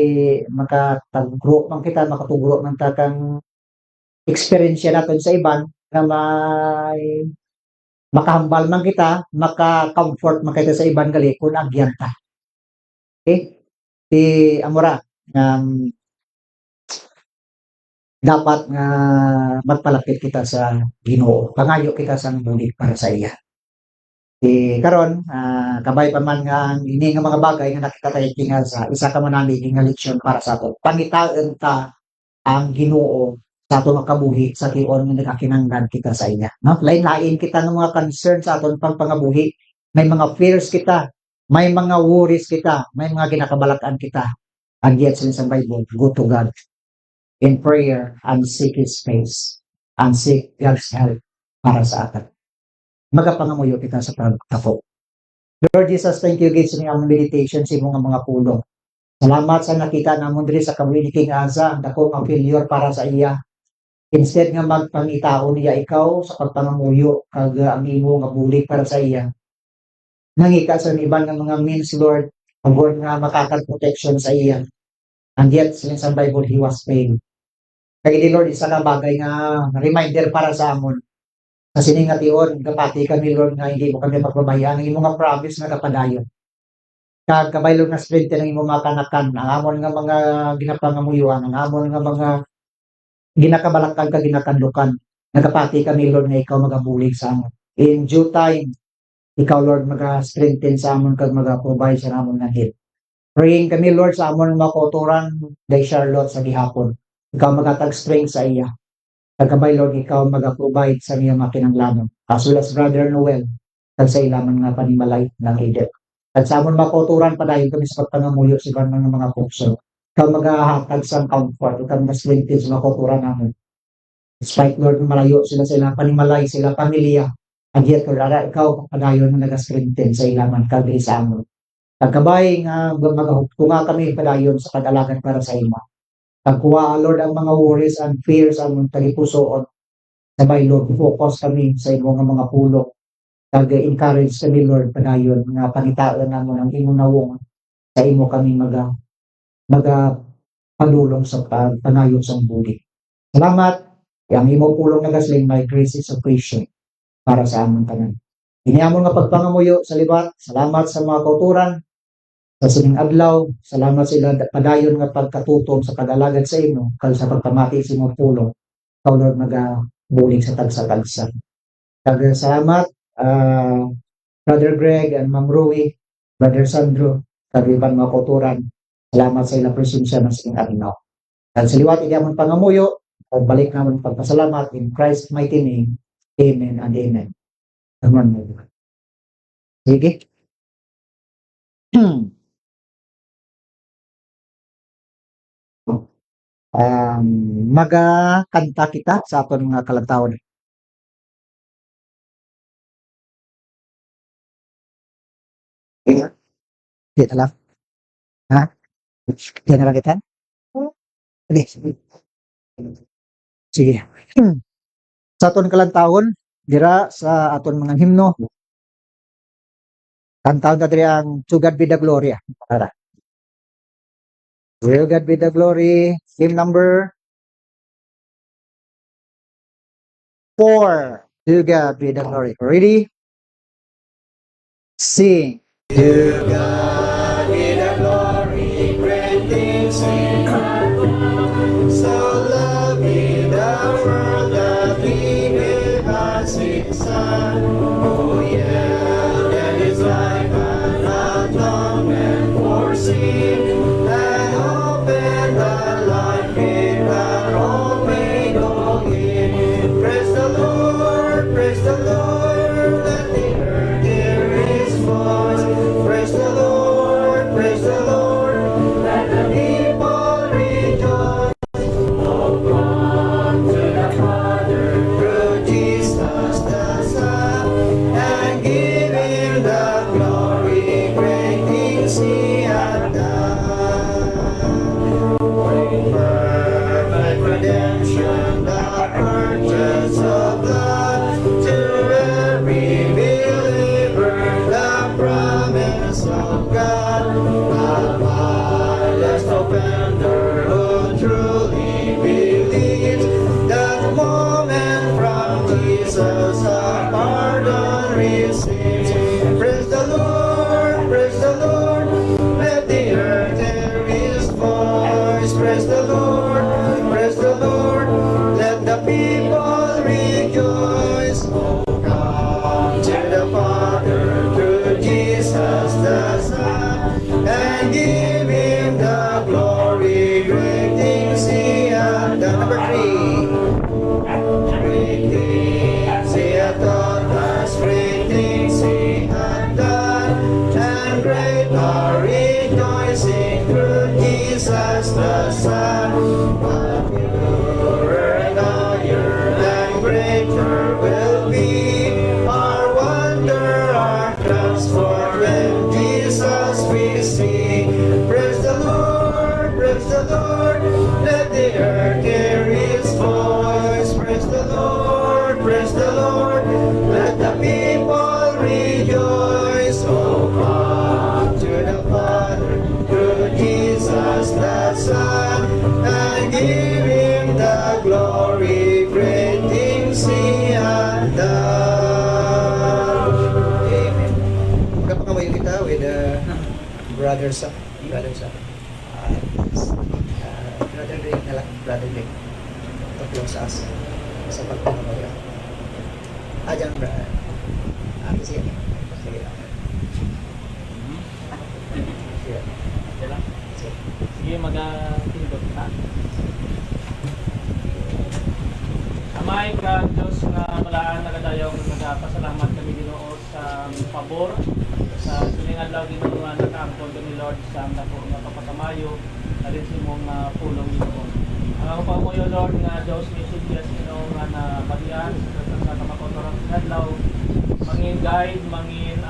makatagro man kita, makatugro man ta kang experience yan natin sa iban na may makahambal man kita, maka-comfort man kita sa iban gali kung agyan ta. Okay? Di amura, dapat nga magpalapit kita sa Ginoo. Pangayo kita sa bulig para sa iya. Karon kabay pa man nga ini nga mga bagay nga nakita tayo tingal sa isa ka man nami nga leksyon para sa ato. Pangitaen ta ang Ginoo sa ato nga kabuhi sa tiyon nga nagakinanglan kita sa iya. No? Lain-lain kita ng mga concern sa aton pangpangabuhi. May mga fears kita, may mga worries kita, may mga ginakabalak-an kita. And yet sa Bible, go to God in prayer and seek His face and seek God's help para sa atin. Magapangamuyo kita sa pagtako. Lord Jesus, thank you again sa among meditation sa imong mga pulong. Salamat sa nakita namon diri sa kabuhi ni King Asa, dako ang failure para sa iya. Instead nga magpangitao niya ikaw sa pagpangamuyo kag ang imo nga bulig para sa iya. Nangika sa iban nga mga means, Lord, avoid nga makakal protection sa iya. And yet, sa Bible, He was paid. Kaya di Lord, isa ka bagay nga reminder para sa amon. Kasi nga tiyon, kapati kami Lord nga hindi mo kami magbabayaan. Ang imong nga promise nga kapadayon. Kagkabay Lord nga strength ng imong mga kanakan. Ang amon nga mga ginapangamuyuan. Ang amon nga mga ginakabalakkan ka ginakandukan. Nagkapati kami Lord nga ikaw magabulig sa amon. In due time, ikaw Lord maga-strengthen sa amon kag maga-provide sa amon nga need. Praying kami Lord sa amon mga kauturan day Charlotte sa gihapon. Ikaw magatag strength sa iya. Kagabay Lord, ikaw mag-provide sa niya makinanglanon. As well as Brother Noel, kag sa ilaman nga panimalay ng edit. At sa amon makuturan pa dahil kami sa pagpangamuyo sa iban ng mga puso. Ikaw maghahatag sa comfort, ikaw mas-strengthen sa makuturan namin. Despite Lord, malayo sila sa ilang panimalay, sila pamilya. At yet, Lord, ikaw padayon na nag-strengthen sa ilaman kag sa amon. Kagabay nga kung kami padayon sa pag-alagan para sa imo. Pagkuha, Lord, ang mga worries and fears ang tagipusoon. Sabay, Lord, focus kami sa imo nga mga pulo. Kag-encourage kami, Lord, padayon nga pangitaan namo ang imong nawong sa imo kami padulong sa panayon sa bulig. Salamat. Ang imo pulong nagasling, my grace is sufficient para sa amon tanan. Iniamon nga pagpangamuyo sa libat. Salamat sa mga kauturan. Sa sining adlaw, salamat sila padayon nga pagkatutom sa pag-alagad sa imo kag sa pagpamati sa imong pulong. Ikaw Lord nagabulig sa tagsa-tagsa. Kag salamat Brother Greg and Ma'am Rui, Brother Sandro, kag ibang mga kauturan. Salamat sa ilang presensya ng sining adlaw. Kag sa liwat igamon pangamuyo, kag balik namon pagpasalamat in Christ's mighty name. Amen and amen. Amen. Sige. Magakanta kita sa aton mga kalagtawon. Di alam. Ha? Di na lang kita? Sige. Sige. Sa aton kalantahon, dira sa aton mga himno, kantahon ta diri ang To God Be the Glory. Tara. To God be the glory. Hymn number 4. To God be the glory. Ready? Sing. To God be the glory, great things He hath done. So loved He the world that He gave us His Son. Oh yeah, that His life had not long and foreseen, and opened the life gate that all may go in. Praise the Lord, praise the Lord, let the earth hear His voice. Praise the Lord, let the people rejoice. Oh, come to the Father through Jesus the Son, and give Him the glory, great things He hath done. Oh, perfect redemption, the purchase of blood, to every believer, the promise of God. The marvelous offender who truly believes, that moment from Jesus a pardon receives. Praise the Lord, let the earth hear His voice. Praise the Lord, let the people rejoice. Oh, come to the Father through Jesus the Son, and give Him the glory, great things He hath done. Number 3. Great things He hath taught us, great things He hath done, and great our rejoicing through Jesus the Son. But purer and higher and greater will be our wonder, our transport when Jesus we see. Praise the Lord, let the earth hear His voice. Praise the Lord, let the people rejoice. Oh, come to the Father through Jesus the Son, and give Him the glory, great things He hath done. Amen. Magkapangamayo kita with Brother Sam. Brother Rick na lang. Brother Rick. To close us sa pagpapamayo. Diyan, brother. Sige. Sige lang. Sige. Sige, mag-tindot na. Amay ka, Diyos nga malaan nagadayaw nagpasalamat kami Ginoo sa pabor sa siningan adlaw Ginoo nga nakaangkon kami Lord sa nako nga papatamayo alin sa imong pulong Ginoo. Ang ako pa mo yo Lord nga Diyos ni Sidyas Ginoo nga na badian sa kamakotorang adlaw mangin guide, mangin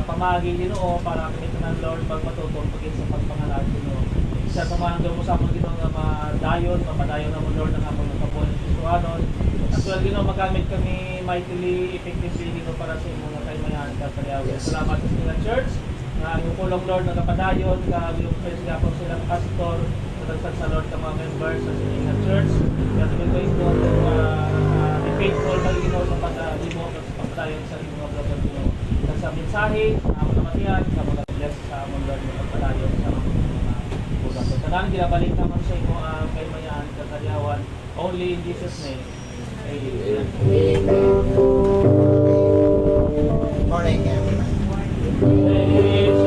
pamagi Ginoo para kami tanan Lord magpatutong pagin sa pagpangalan Ginoo. Isa sa mga mo sa among Ginoo nga madayon, mapadayon na mo Lord ang among kapon Kristohanon. As well Ginoo magamit kami mightily, effectively Ginoo para sa imong kaymayan kapadayon. Yes. Salamat sa inyong church nga ang pulong Lord nagapadayon ka yung praise gapon silang pastor sa sa Lord ka mga members sa inyong church. Kaya tuloy ko ito be faithful kay Ginoo sa pag-limo sa pagpadayon sa inyong mga Ginoo. Sa mensahe, among namatian, sa mga bless sa among Lord na pagpadayon sa among mga so, tanang ginabalik naman sa imo ang kaymayan kakalyawan. Only in Jesus' name. Amen. Morning, everyone. Praise